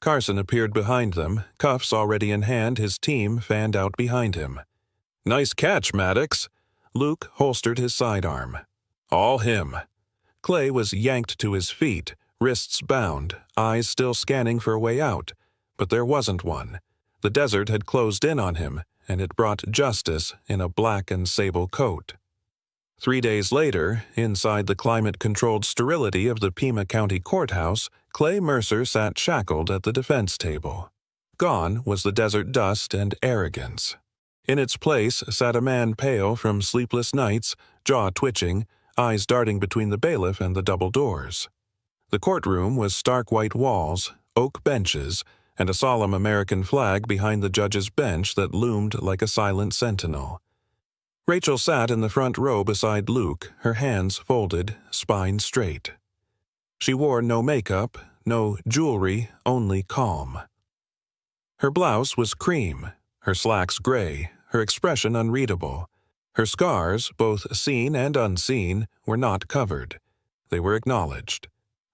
A: Carson appeared behind them, cuffs already in hand, his team fanned out behind him. "Nice catch, Maddox." Luke holstered his sidearm. "All him." Clay was yanked to his feet, wrists bound, eyes still scanning for a way out. But there wasn't one. The desert had closed in on him, and it brought justice in a black and sable coat. 3 days later, inside the climate-controlled sterility of the Pima County Courthouse, Clay Mercer sat shackled at the defense table. Gone was the desert dust and arrogance. In its place sat a man pale from sleepless nights, jaw twitching, eyes darting between the bailiff and the double doors. The courtroom was stark white walls, oak benches, and a solemn American flag behind the judge's bench that loomed like a silent sentinel. Rachel sat in the front row beside Luke, her hands folded, spine straight. She wore no makeup, no jewelry, only calm. Her blouse was cream, her slacks gray, her expression unreadable. Her scars, both seen and unseen, were not covered. They were acknowledged.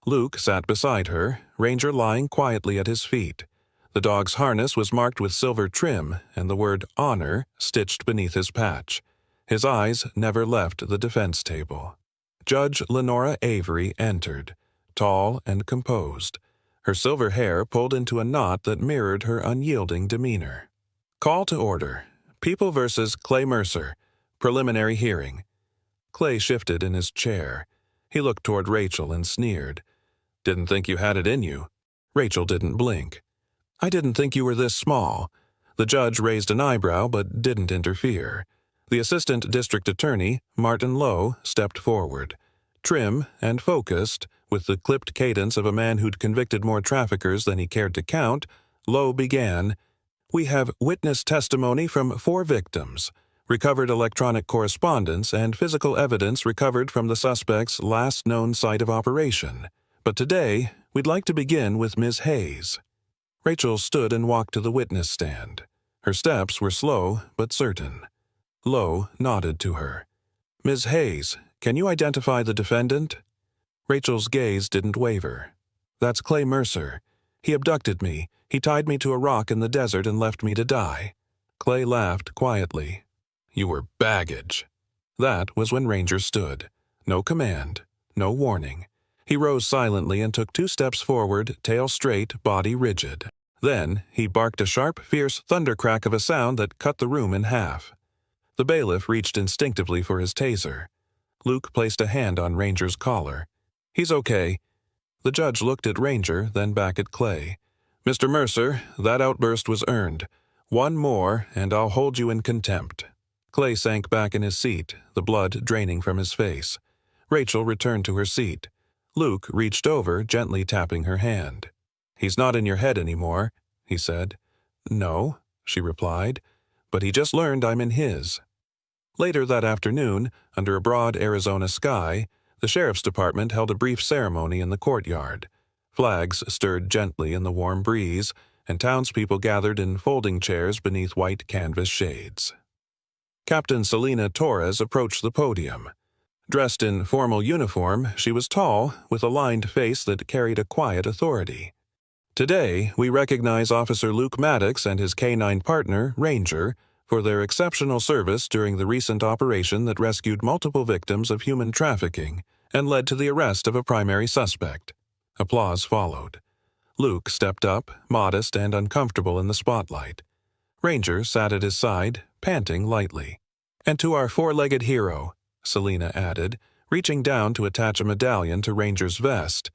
A: Luke sat beside her, Ranger lying quietly at his feet. The dog's harness was marked with silver trim and the word honor stitched beneath his patch. His eyes never left the defense table. Judge Lenora Avery entered, tall and composed, her silver hair pulled into a knot that mirrored her unyielding demeanor. "Call to order. People versus Clay Mercer. Preliminary hearing." Clay shifted in his chair. He looked toward Rachel and sneered. "Didn't think you had it in you." Rachel didn't blink. "I didn't think you were this small." The judge raised an eyebrow but didn't interfere. The assistant district attorney, Martin Lowe, stepped forward. Trim and focused, with the clipped cadence of a man who'd convicted more traffickers than he cared to count, Lowe began, "We have witness testimony from 4 victims, recovered electronic correspondence, and physical evidence recovered from the suspect's last known site of operation. But today, we'd like to begin with Ms. Hayes." Rachel stood and walked to the witness stand. Her steps were slow but certain. Lowe nodded to her. "Ms. Hayes, can you identify the defendant?" Rachel's gaze didn't waver. "That's Clay Mercer. He abducted me. He tied me to a rock in the desert and left me to die." Clay laughed quietly. "You were baggage." That was when Ranger stood. No command, no warning. He rose silently and took 2 steps forward, tail straight, body rigid. Then he barked a sharp, fierce thundercrack of a sound that cut the room in half. The bailiff reached instinctively for his taser. Luke placed a hand on Ranger's collar. "He's okay." The judge looked at Ranger, then back at Clay. "Mr. Mercer, that outburst was earned. 1 more, and I'll hold you in contempt." Clay sank back in his seat, the blood draining from his face. Rachel returned to her seat. Luke reached over, gently tapping her hand. "He's not in your head anymore," he said. "No," she replied, "but he just learned I'm in his." Later that afternoon, under a broad Arizona sky, the sheriff's department held a brief ceremony in the courtyard. Flags stirred gently in the warm breeze, and townspeople gathered in folding chairs beneath white canvas shades. Captain Selena Torres approached the podium. Dressed in formal uniform, she was tall, with a lined face that carried a quiet authority. Today, we recognize Officer Luke Maddox and his K-9 partner, Ranger, for their exceptional service during the recent operation that rescued multiple victims of human trafficking and led to the arrest of a primary suspect. Applause followed. Luke stepped up, modest and uncomfortable in the spotlight. Ranger sat at his side, panting lightly. "And to our four-legged hero," Selena added, reaching down to attach a medallion to Ranger's vest.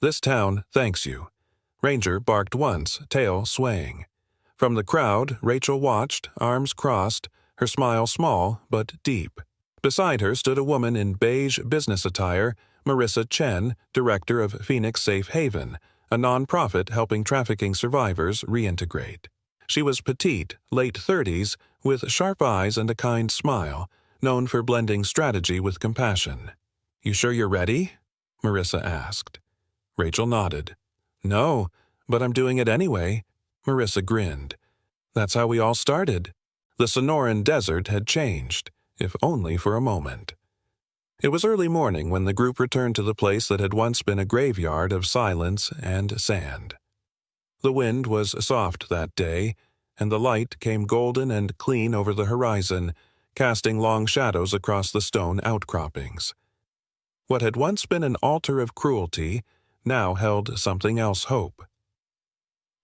A: "This town thanks you." Ranger barked once, tail swaying. From the crowd, Rachel watched, arms crossed, her smile small but deep. Beside her stood a woman in beige business attire, Marissa Chen, director of Phoenix Safe Haven, a non-profit helping trafficking survivors reintegrate. She was petite, late 30s, with sharp eyes and a kind smile, known for blending strategy with compassion. "You sure you're ready?" Marissa asked. Rachel nodded. "No, but I'm doing it anyway." Marissa grinned. That's how we all started. The Sonoran Desert had changed, if only for a moment. It was early morning when the group returned to the place that had once been a graveyard of silence and sand. The wind was soft that day, and the light came golden and clean over the horizon, casting long shadows across the stone outcroppings. What had once been an altar of cruelty now held something else hope.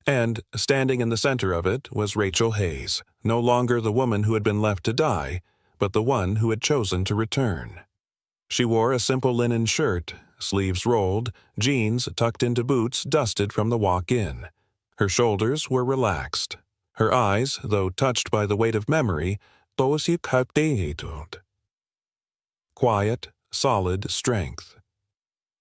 A: And, standing in the center of it, was Rachel Hayes, no longer the woman who had been left to die, but the one who had chosen to return. She wore a simple linen shirt, sleeves rolled, jeans tucked into boots dusted from the walk-in. Her shoulders were relaxed. Her eyes, though touched by the weight of memory, quiet, solid strength.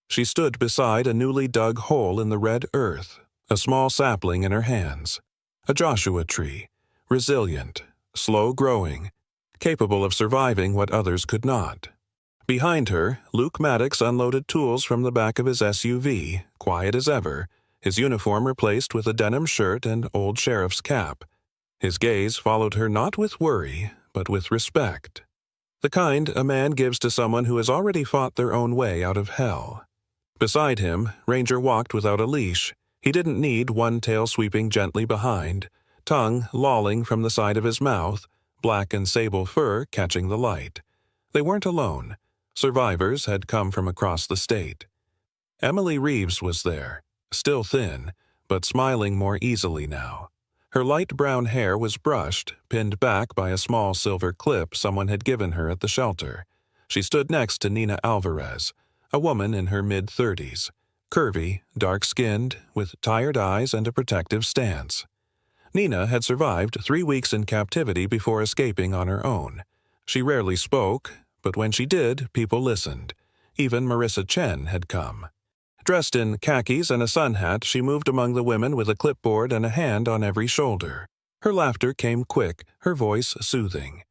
A: She stood beside a newly dug hole in the red earth, a small sapling in her hands, a Joshua tree, resilient, slow-growing, capable of surviving what others could not. Behind her, Luke Maddox unloaded tools from the back of his SUV, quiet as ever, his uniform replaced with a denim shirt and old sheriff's cap. His gaze followed her not with worry, but with respect. The kind a man gives to someone who has already fought their own way out of hell. Beside him, Ranger walked without a leash. He didn't need one tail sweeping gently behind, tongue lolling from the side of his mouth, black and sable fur catching the light. They weren't alone. Survivors had come from across the state. Emily Reeves was there, still thin, but smiling more easily now. Her light brown hair was brushed, pinned back by a small silver clip someone had given her at the shelter. She stood next to Nina Alvarez, a woman in her mid-30s. Curvy, dark-skinned, with tired eyes and a protective stance. Nina had survived 3 weeks in captivity before escaping on her own. She rarely spoke, but when she did, people listened. Even Marissa Chen had come. Dressed in khakis and a sun hat, she moved among the women with a clipboard and a hand on every shoulder. Her laughter came quick, her voice soothing.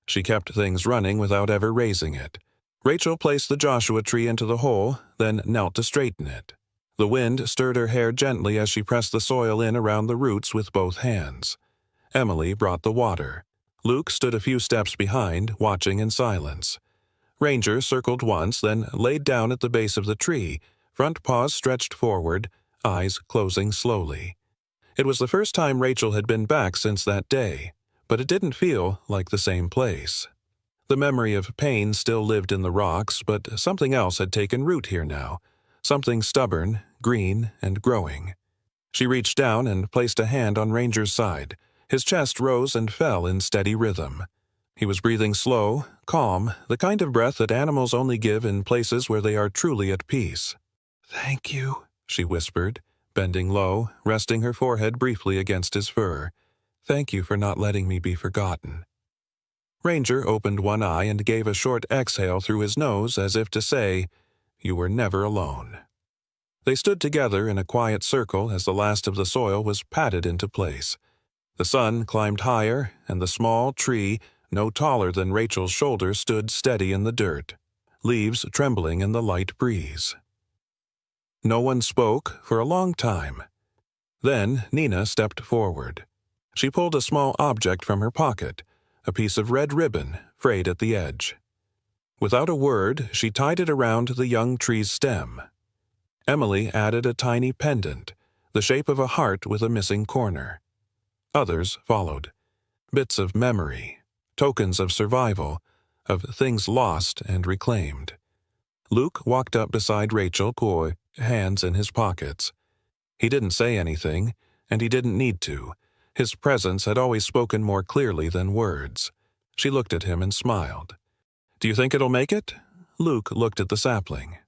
A: She kept things running without ever raising it. Rachel placed the Joshua tree into the hole, then knelt to straighten it. The wind stirred her hair gently as she pressed the soil in around the roots with both hands. Emily brought the water. Luke stood a few steps behind, watching in silence. Ranger circled once, then laid down at the base of the tree, front paws stretched forward, eyes closing slowly. It was the first time Rachel had been back since that day, but it didn't feel like the same place. The memory of pain still lived in the rocks, but something else had taken root here now, something stubborn, green, and growing. She reached down and placed a hand on Ranger's side. His chest rose and fell in steady rhythm. He was breathing slow, calm, the kind of breath that animals only give in places where they are truly at peace. "Thank you," she whispered, bending low, resting her forehead briefly against his fur. "Thank you for not letting me be forgotten." Ranger opened one eye and gave a short exhale through his nose as if to say, "You were never alone." They stood together in a quiet circle as the last of the soil was patted into place. The sun climbed higher, and the small tree, no taller than Rachel's shoulder, stood steady in the dirt, leaves trembling in the light breeze. No one spoke for a long time. Then Nina stepped forward. She pulled a small object from her pocket, a piece of red ribbon frayed at the edge. Without a word, she tied it around the young tree's stem. Emily added a tiny pendant, the shape of a heart with a missing corner. Others followed. Bits of memory, tokens of survival, of things lost and reclaimed. Luke walked up beside Rachel, coy, hands in his pockets. He didn't say anything, and he didn't need to. His presence had always spoken more clearly than words. She looked at him and smiled. "Do you think it'll make it?" Luke looked at the sapling.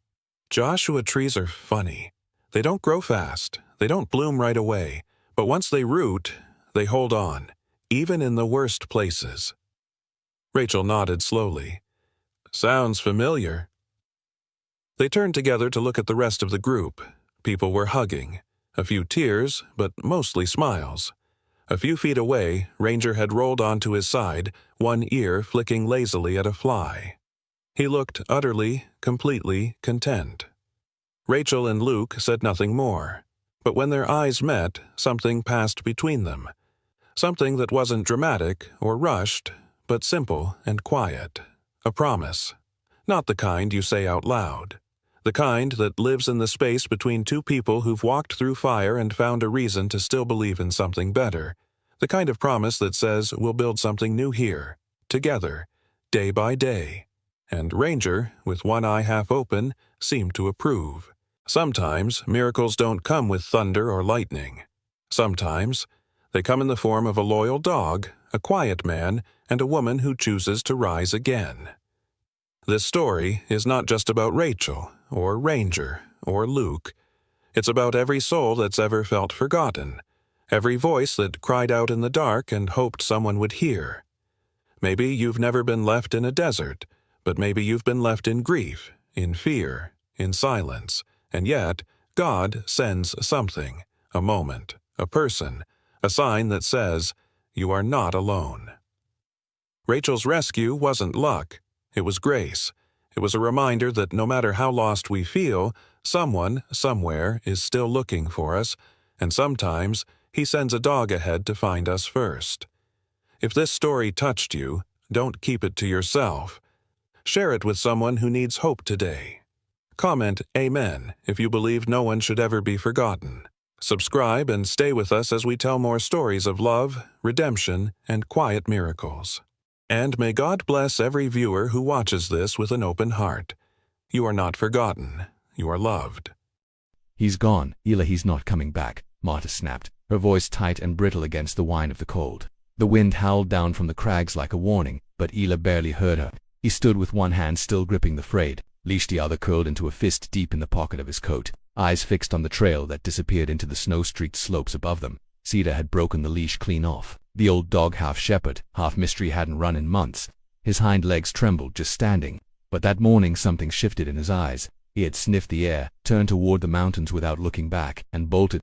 A: "Joshua trees are funny. They don't grow fast. They don't bloom right away. But once they root, they hold on, even in the worst places." Rachel nodded slowly. "Sounds familiar." They turned together to look at the rest of the group. People were hugging. A few tears, but mostly smiles. A few feet away, Ranger had rolled onto his side, one ear flicking lazily at a fly. He looked utterly, completely content. Rachel and Luke said nothing more, but when their eyes met, something passed between them. Something that wasn't dramatic or rushed, but simple and quiet. A promise. Not the kind you say out loud. The kind that lives in the space between two people who've walked through fire and found a reason to still believe in something better. The kind of promise that says we'll build something new here, together, day by day. And Ranger, with one eye half open, seemed to approve. Sometimes miracles don't come with thunder or lightning. Sometimes they come in the form of a loyal dog, a quiet man, and a woman who chooses to rise again. This story is not just about Rachel, or Ranger, or Luke. It's about every soul that's ever felt forgotten, every voice that cried out in the dark and hoped someone would hear. Maybe you've never been left in a desert, but maybe you've been left in grief, in fear, in silence, and yet God sends something, a moment, a person, a sign that says, you are not alone. Rachel's rescue wasn't luck. It was grace. It was a reminder that no matter how lost we feel, someone, somewhere, is still looking for us, and sometimes he sends a dog ahead to find us first. If this story touched you, don't keep it to yourself. Share it with someone who needs hope today. Comment Amen if you believe no one should ever be forgotten. Subscribe and stay with us as we tell more stories of love, redemption, and quiet miracles. And may God bless every viewer who watches this with an open heart. You are not forgotten. You are loved.
B: "He's gone, Ela, he's not coming back," Marta snapped, her voice tight and brittle against the whine of the cold. The wind howled down from the crags like a warning, but Ela barely heard her. He stood with one hand still gripping the frayed leash, the other curled into a fist deep in the pocket of his coat, eyes fixed on the trail that disappeared into the snow-streaked slopes above them. Cedar had broken the leash clean off. The old dog, half shepherd, half mystery, hadn't run in months. His hind legs trembled just standing, but that morning something shifted in his eyes. He had sniffed the air, turned toward the mountains without looking back, and bolted.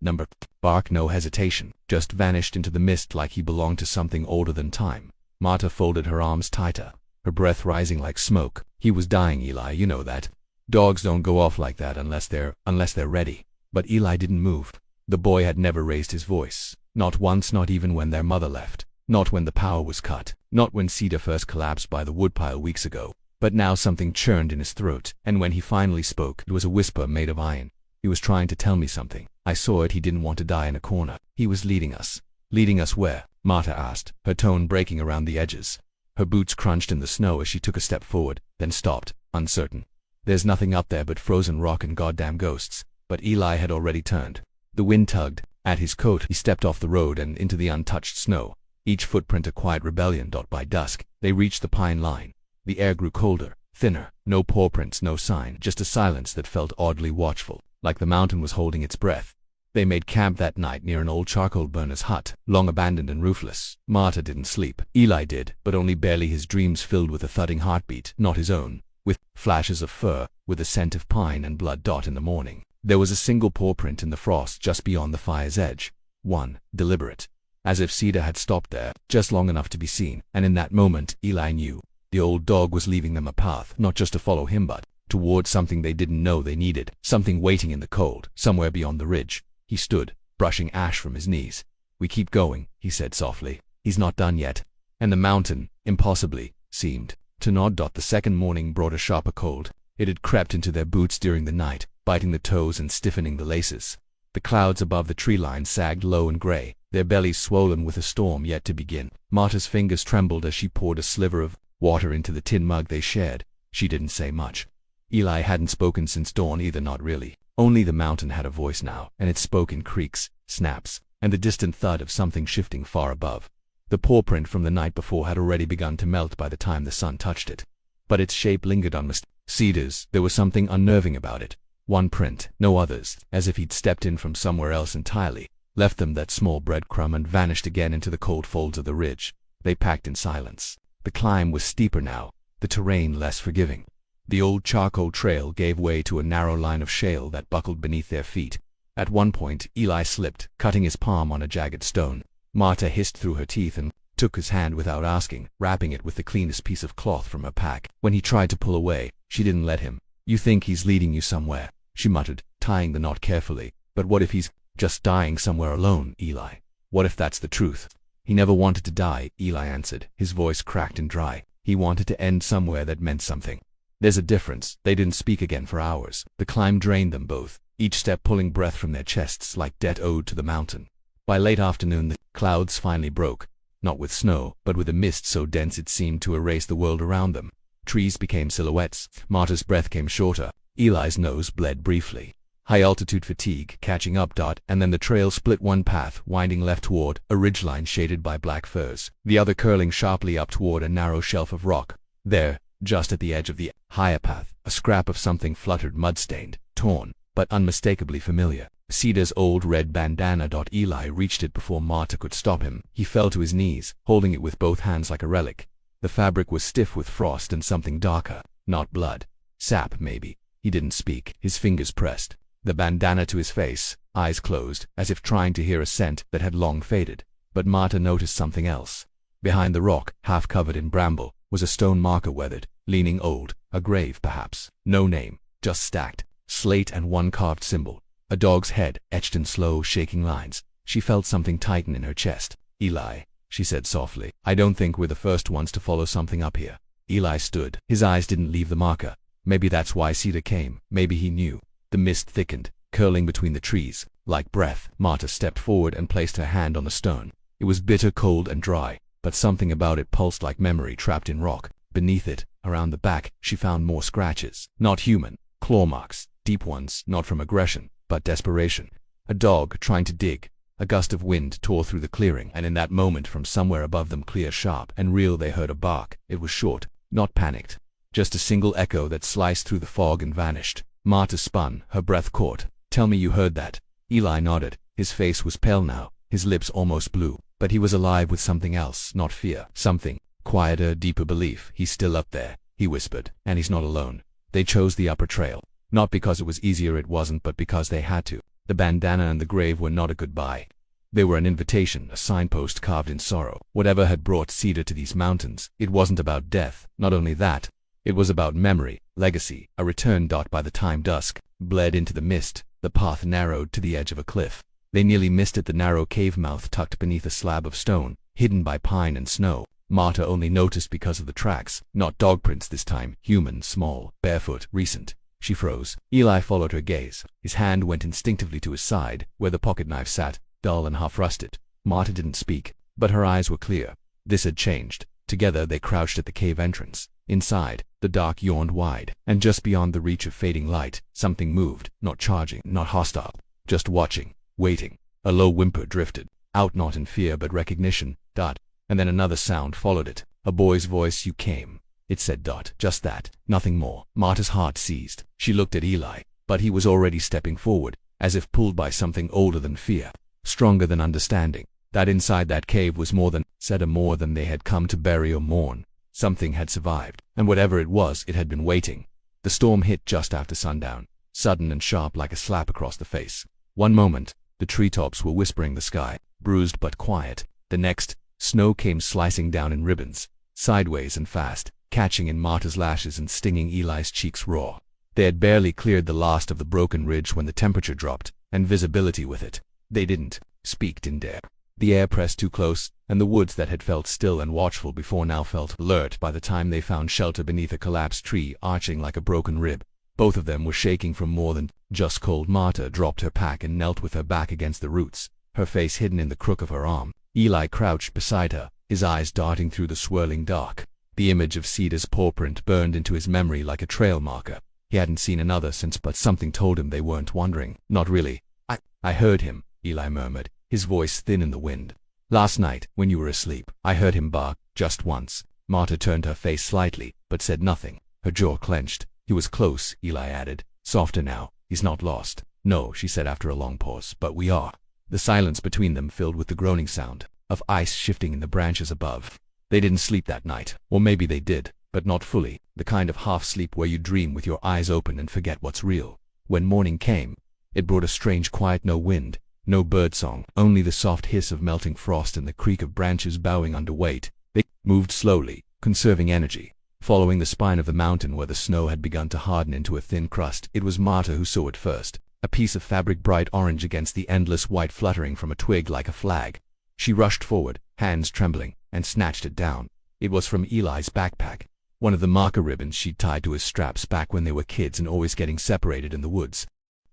B: Bark, no hesitation, just vanished into the mist like he belonged to something older than time. Marta folded her arms tighter, her breath rising like smoke. "He was dying, Eli, you know that. Dogs don't go off like that unless they're ready." But Eli didn't move. The boy had never raised his voice. Not once, not even when their mother left. Not when the power was cut. Not when Cedar first collapsed by the woodpile weeks ago. But now something churned in his throat, and when he finally spoke, it was a whisper made of iron. "He was trying to tell me something. I saw it. He didn't want to die in a corner. He was leading us." "Leading us where?" Marta asked, her tone breaking around the edges. Her boots crunched in the snow as she took a step forward, then stopped, uncertain. "There's nothing up there but frozen rock and goddamn ghosts." But Eli had already turned. The wind tugged at his coat. He stepped off the road and into the untouched snow, each footprint a quiet rebellion. By dusk, they reached the pine line. The air grew colder, thinner. No paw prints, no sign, just a silence that felt oddly watchful, like the mountain was holding its breath. They made camp that night near an old charcoal burner's hut, long abandoned and roofless. Marta didn't sleep. Eli did, but only barely. His dreams filled with a thudding heartbeat, not his own, with flashes of fur, with the scent of pine and blood. In the morning, there was a single paw print in the frost just beyond the fire's edge. One, deliberate, as if Cedar had stopped there, just long enough to be seen. And in that moment, Eli knew. The old dog was leaving them a path, not just to follow him but towards something they didn't know they needed, something waiting in the cold, somewhere beyond the ridge. He stood, brushing ash from his knees. "We keep going," he said softly. "He's not done yet." And the mountain, impossibly, seemed to nod. The second morning brought a sharper cold. It had crept into their boots during the night, biting the toes and stiffening the laces. The clouds above the tree line sagged low and gray, their bellies swollen with a storm yet to begin. Marta's fingers trembled as she poured a sliver of water into the tin mug they shared. She didn't say much. Eli hadn't spoken since dawn either, not really. Only the mountain had a voice now, and it spoke in creaks, snaps, and the distant thud of something shifting far above. The paw print from the night before had already begun to melt by the time the sun touched it. But its shape lingered on Cedars. There was something unnerving about it. One print, no others, as if he'd stepped in from somewhere else entirely, left them that small breadcrumb and vanished again into the cold folds of the ridge. They packed in silence. The climb was steeper now, the terrain less forgiving. The old charcoal trail gave way to a narrow line of shale that buckled beneath their feet. At one point, Eli slipped, cutting his palm on a jagged stone. Marta hissed through her teeth and took his hand without asking, wrapping it with the cleanest piece of cloth from her pack. When he tried to pull away, she didn't let him. "You think he's leading you somewhere," she muttered, tying the knot carefully. "But what if he's just dying somewhere alone, Eli? What if that's the truth?" "He never wanted to die," Eli answered, his voice cracked and dry. "He wanted to end somewhere that meant something. There's a difference." They didn't speak again for hours. The climb drained them both, each step pulling breath from their chests like debt owed to the mountain. By late afternoon the clouds finally broke, not with snow, but with a mist so dense it seemed to erase the world around them. Trees became silhouettes. Marta's breath came shorter. Eli's nose bled briefly. High-altitude fatigue catching up. And then the trail split, one path winding left toward a ridgeline shaded by black firs, the other curling sharply up toward a narrow shelf of rock. There, just at the edge of the higher path, a scrap of something fluttered, mud-stained, torn, but unmistakably familiar. Cedar's old red bandana. Eli reached it before Marta could stop him. He fell to his knees, holding it with both hands like a relic. The fabric was stiff with frost and something darker, not blood. Sap, maybe. He didn't speak, his fingers pressed the bandana to his face, eyes closed, as if trying to hear a scent that had long faded. But Marta noticed something else. Behind the rock, half covered in bramble, was a stone marker, weathered, leaning old, a grave perhaps. No name, just stacked, slate and one carved symbol. A dog's head, etched in slow, shaking lines. She felt something tighten in her chest. "Eli," she said softly, "I don't think we're the first ones to follow something up here." Eli stood. His eyes didn't leave the marker. Maybe that's why Cedar came. Maybe he knew. The mist thickened, curling between the trees, like breath. Marta stepped forward and placed her hand on the stone. It was bitter cold and dry, but something about it pulsed like memory trapped in rock. Beneath it, around the back, she found more scratches. Not human. Claw marks. Deep ones, not from aggression, but desperation. A dog trying to dig. A gust of wind tore through the clearing, and in that moment, from somewhere above them, clear, sharp, and real, they heard a bark. It was short, not panicked. Just a single echo that sliced through the fog and vanished. Marta spun, her breath caught. "Tell me you heard that." Eli nodded. His face was pale now, his lips almost blue, but he was alive with something else, not fear. Something quieter, deeper belief. "He's still up there," he whispered, "and he's not alone." They chose the upper trail. Not because it was easier, it wasn't, but because they had to. The bandana and the grave were not a goodbye. They were an invitation, a signpost carved in sorrow. Whatever had brought Cedar to these mountains, it wasn't about death. Not only that, it was about memory, legacy, a return. By the time dusk bled into the mist, the path narrowed to the edge of a cliff. They nearly missed it, the narrow cave mouth tucked beneath a slab of stone, hidden by pine and snow. Marta only noticed because of the tracks, not dog prints this time, human, small, barefoot, recent. She froze. Eli followed her gaze. His hand went instinctively to his side, where the pocket knife sat, dull and half-rusted. Marta didn't speak, but her eyes were clear. This had changed. Together they crouched at the cave entrance. Inside, the dark yawned wide, and just beyond the reach of fading light, something moved, not charging, not hostile, just watching, waiting. A low whimper drifted out, not in fear but recognition. And then another sound followed it. A boy's voice. "You came," it said. Just that, nothing more. Marta's heart seized. She looked at Eli, but he was already stepping forward, as if pulled by something older than fear, stronger than understanding. That inside that cave was more than they had come to bury or mourn. Something had survived, and whatever it was, it had been waiting. The storm hit just after sundown, sudden and sharp like a slap across the face. One moment, the treetops were whispering the sky, bruised but quiet. The next, snow came slicing down in ribbons, sideways and fast, catching in Marta's lashes and stinging Eli's cheeks raw. They had barely cleared the last of the broken ridge when the temperature dropped, and visibility with it. They didn't speak, didn't dare. The air pressed too close, and the woods that had felt still and watchful before now felt alert by the time they found shelter beneath a collapsed tree arching like a broken rib. Both of them were shaking from more than just cold. Marta dropped her pack and knelt with her back against the roots, her face hidden in the crook of her arm. Eli crouched beside her, his eyes darting through the swirling dark. The image of Cedar's paw print burned into his memory like a trail marker. He hadn't seen another since, but something told him they weren't wandering. Not really. I heard him, Eli murmured, his voice thin in the wind. Last night, when you were asleep, I heard him bark, just once. Marta turned her face slightly, but said nothing. Her jaw clenched. He was close, Eli added. Softer now. He's not lost. No, she said after a long pause, but we are. The silence between them filled with the groaning sound of ice shifting in the branches above. They didn't sleep that night, or maybe they did, but not fully, the kind of half-sleep where you dream with your eyes open and forget what's real. When morning came, it brought a strange quiet, no wind, no birdsong, only the soft hiss of melting frost and the creak of branches bowing under weight. They moved slowly, conserving energy, following the spine of the mountain where the snow had begun to harden into a thin crust. It was Marta who saw it first, a piece of fabric bright orange against the endless white fluttering from a twig like a flag. She rushed forward, hands trembling, and snatched it down. It was from Eli's backpack, one of the marker ribbons she'd tied to his straps back when they were kids and always getting separated in the woods.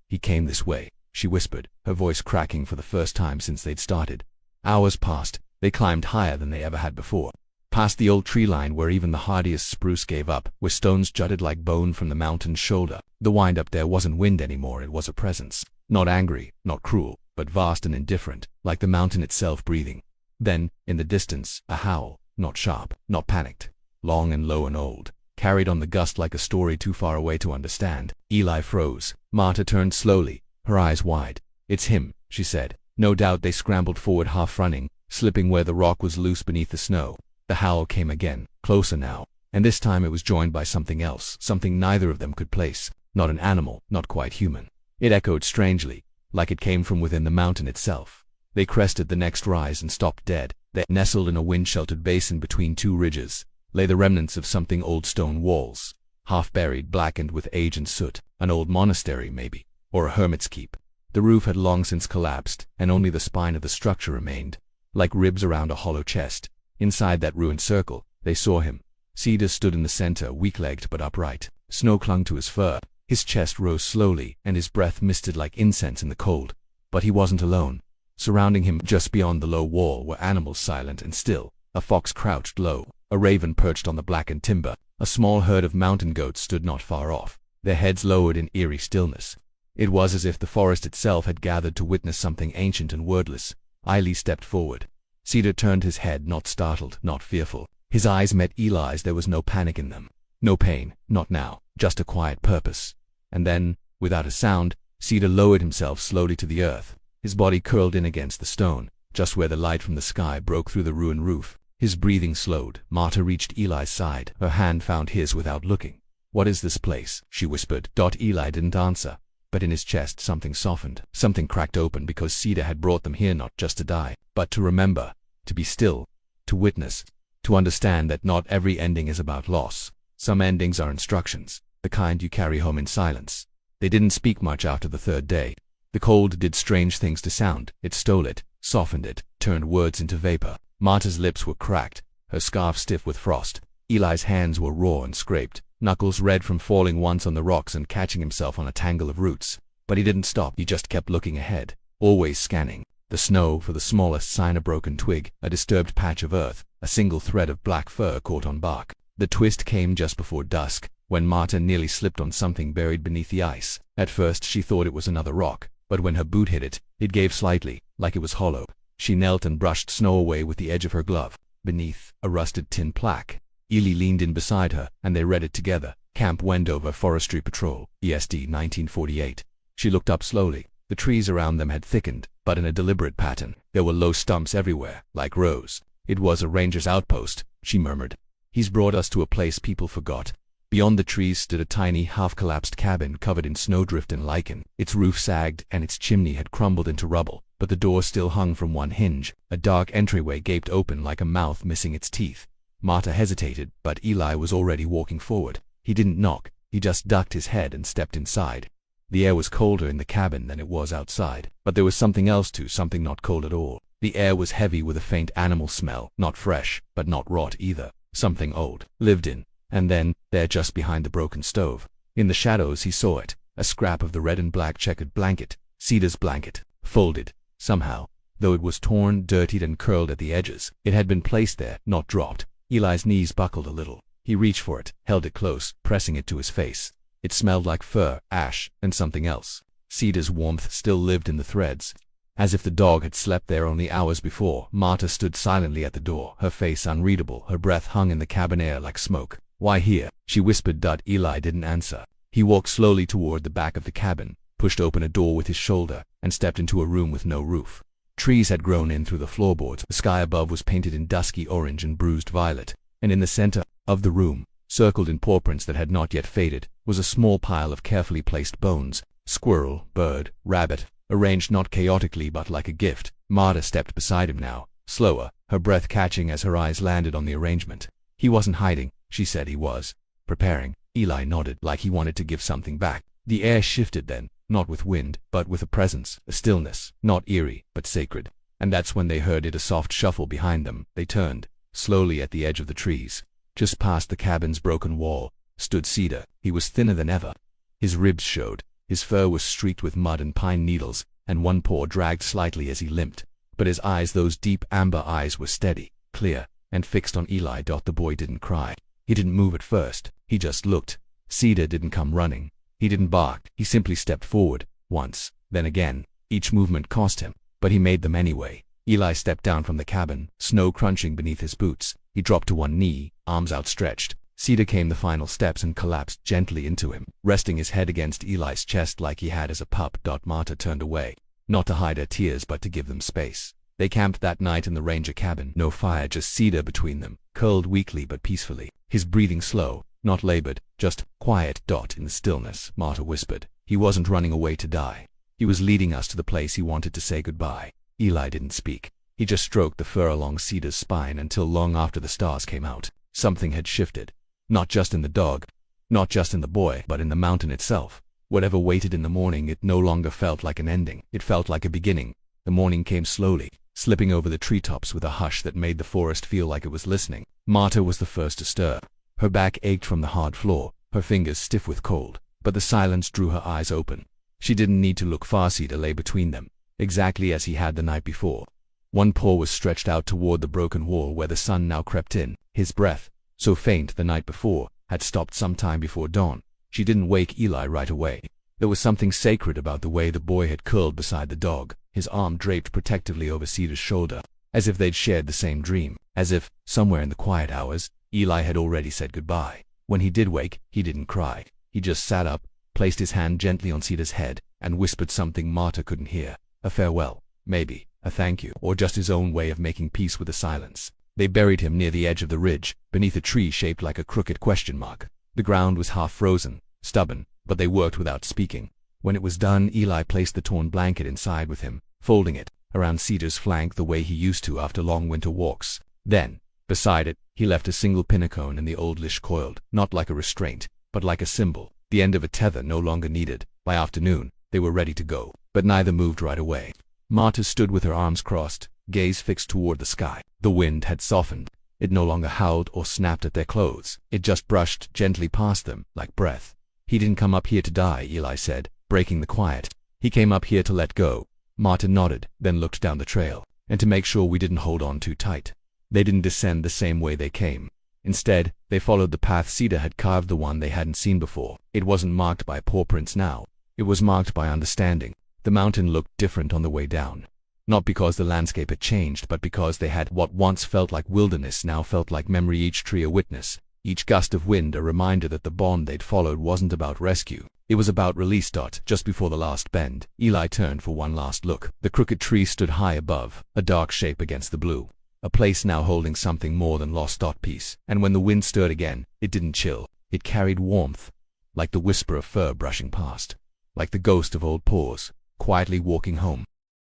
B: He came this way, she whispered, her voice cracking for the first time since they'd started. Hours passed. They climbed higher than they ever had before. Past the old tree line where even the hardiest spruce gave up, where stones jutted like bone from the mountain's shoulder. The wind up there wasn't wind anymore, it was a presence. Not angry, not cruel, but vast and indifferent, like the mountain itself breathing. Then, in the distance, a howl, not sharp, not panicked, long and low and old, carried on the gust like a story too far away to understand. Eli froze. Marta turned slowly, her eyes wide. It's him, she said. No doubt. They scrambled forward, half running, slipping where the rock was loose beneath the snow. The howl came again, closer now, and this time it was joined by something else, something neither of them could place. Not an animal, not quite human. It echoed strangely, like it came from within the mountain itself. They crested the next rise and stopped dead. They nestled in a wind-sheltered basin between two ridges. Lay the remnants of something: old stone walls, half-buried, blackened with age and soot. An old monastery, maybe, or a hermit's keep. The roof had long since collapsed, and only the spine of the structure remained, like ribs around a hollow chest. Inside that ruined circle, they saw him. Cedar stood in the center, weak-legged but upright. Snow clung to his fur. His chest rose slowly, and his breath misted like incense in the cold. But he wasn't alone. Surrounding him, just beyond the low wall, were animals silent and still. A fox crouched low, a raven perched on the blackened timber. A small herd of mountain goats stood not far off, their heads lowered in eerie stillness. It was as if the forest itself had gathered to witness something ancient and wordless. Eli stepped forward. Cedar turned his head, not startled, not fearful. His eyes met Eli's. There was no panic in them. No pain, not now, just a quiet purpose. And then, without a sound, Cedar lowered himself slowly to the earth. His body curled in against the stone, just where the light from the sky broke through the ruined roof. His breathing slowed. Marta reached Eli's side. Her hand found his without looking. "What is this place?" she whispered. Eli didn't answer, but in his chest something softened. Something cracked open, because Cedar had brought them here not just to die, but to remember, to be still, to witness, to understand that not every ending is about loss. Some endings are instructions, the kind you carry home in silence. They didn't speak much after the third day. The cold did strange things to sound. It stole it, softened it, turned words into vapor. Marta's lips were cracked, her scarf stiff with frost. Eli's hands were raw and scraped, knuckles red from falling once on the rocks and catching himself on a tangle of roots. But he didn't stop. He just kept looking ahead, always scanning. The snow for the smallest sign: a broken twig, a disturbed patch of earth, a single thread of black fur caught on bark. The twist came just before dusk, when Marta nearly slipped on something buried beneath the ice. At first she thought it was another rock, but when her boot hit it, it gave slightly, like it was hollow. She knelt and brushed snow away with the edge of her glove. Beneath, a rusted tin plaque. Eli leaned in beside her, and they read it together. Camp Wendover Forestry Patrol, ESD 1948. She looked up slowly. The trees around them had thickened, but in a deliberate pattern. There were low stumps everywhere, like rows. "It was a ranger's outpost," she murmured. "He's brought us to a place people forgot." Beyond the trees stood a tiny, half-collapsed cabin covered in snowdrift and lichen. Its roof sagged, and its chimney had crumbled into rubble, but the door still hung from one hinge. A dark entryway gaped open like a mouth missing its teeth. Marta hesitated, but Eli was already walking forward. He didn't knock. He just ducked his head and stepped inside. The air was colder in the cabin than it was outside. But there was something else too, something not cold at all. The air was heavy with a faint animal smell, not fresh, but not rot either. Something old, lived in. And then, there just behind the broken stove, in the shadows he saw it, a scrap of the red and black checkered blanket, Sida's blanket, folded, somehow. Though it was torn, dirtied, and curled at the edges, it had been placed there, not dropped. Eli's knees buckled a little. He reached for it, held it close, pressing it to his face. It smelled like fur, ash, and something else. Sida's warmth still lived in the threads. As if the dog had slept there only hours before, Marta stood silently at the door, her face unreadable, her breath hung in the cabin air like smoke. "Why here?" she whispered. Eli didn't answer. He walked slowly toward the back of the cabin, pushed open a door with his shoulder, and stepped into a room with no roof. Trees had grown in through the floorboards. The sky above was painted in dusky orange and bruised violet, and in the center of the room, circled in paw prints that had not yet faded, was a small pile of carefully placed bones. Squirrel, bird, rabbit, arranged not chaotically but like a gift. Marta stepped beside him now, slower, her breath catching as her eyes landed on the arrangement. He wasn't hiding, she said he was. Preparing. Eli nodded, like he wanted to give something back. The air shifted then, not with wind, but with a presence, a stillness, not eerie, but sacred. And that's when they heard it, a soft shuffle behind them. They turned, slowly at the edge of the trees. Just past the cabin's broken wall, stood Sida. He was thinner than ever. His ribs showed. His fur was streaked with mud and pine needles, and one paw dragged slightly as he limped. But his eyes, those deep amber eyes, were steady, clear, and fixed on Eli. The boy didn't cry. He didn't move at first. He just looked. Sida didn't come running. He didn't bark. He simply stepped forward, once, then again. Each movement cost him, but he made them anyway. Eli stepped down from the cabin, snow crunching beneath his boots. He dropped to one knee, arms outstretched. Sida came the final steps and collapsed gently into him, resting his head against Eli's chest like he had as a pup. Marta turned away, not to hide her tears but to give them space. They camped that night in the ranger cabin. No fire, just Sida between them, curled weakly but peacefully. His breathing slow, not labored, just quiet. In the stillness, Marta whispered, "He wasn't running away to die. He was leading us to the place he wanted to say goodbye." Eli didn't speak. He just stroked the fur along Sida's spine until long after the stars came out. Something had shifted. Not just in the dog, not just in the boy, but in the mountain itself. Whatever waited in the morning, it no longer felt like an ending. It felt like a beginning. The morning came slowly, slipping over the treetops with a hush that made the forest feel like it was listening. Marta was the first to stir. Her back ached from the hard floor, her fingers stiff with cold, but the silence drew her eyes open. She didn't need to look far. Sida lay between them, exactly as he had the night before. One paw was stretched out toward the broken wall where the sun now crept in. His breath, so faint the night before, had stopped some time before dawn. She didn't wake Eli right away. There was something sacred about the way the boy had curled beside the dog, his arm draped protectively over Sida's shoulder, as if they'd shared the same dream, as if, somewhere in the quiet hours, Eli had already said goodbye. When he did wake, he didn't cry. He just sat up, placed his hand gently on Sida's head, and whispered something Marta couldn't hear. A farewell, maybe, a thank you, or just his own way of making peace with the silence. They buried him near the edge of the ridge, beneath a tree shaped like a crooked question mark. The ground was half frozen, stubborn, but they worked without speaking. When it was done, Eli placed the torn blanket inside with him, folding it around Sida's flank the way he used to after long winter walks. Then, beside it, he left a single pinnacone in the old leash coiled, not like a restraint, but like a symbol, the end of a tether no longer needed. By afternoon, they were ready to go, but neither moved right away. Marta stood with her arms crossed, gaze fixed toward the sky. The wind had softened. It no longer howled or snapped at their clothes. It just brushed gently past them, like breath. "He didn't come up here to die," Eli said, breaking the quiet. "He came up here to let go." Marta nodded, then looked down the trail, and to make sure we didn't hold on too tight. They didn't descend the same way they came. Instead, they followed the path Sida had carved, the one they hadn't seen before. It wasn't marked by paw prints now. It was marked by understanding. The mountain looked different on the way down. Not because the landscape had changed, but because they had what once felt like wilderness now felt like memory, each tree a witness, each gust of wind a reminder that the bond they'd followed wasn't about rescue. It was about release. Just before the last bend, Eli turned for one last look. The crooked tree stood high above, a dark shape against the blue. A place now holding something more than lost. Peace. And when the wind stirred again, it didn't chill. It carried warmth, like the whisper of fur brushing past, like the ghost of old paws, quietly walking home.